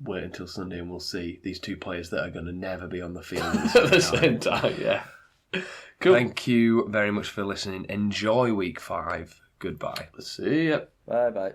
wait until Sunday and we'll see these two players that are going to never be on the field At the same time, yeah. Cool. Thank you very much for listening. Enjoy week 5. Goodbye. See ya. Bye bye.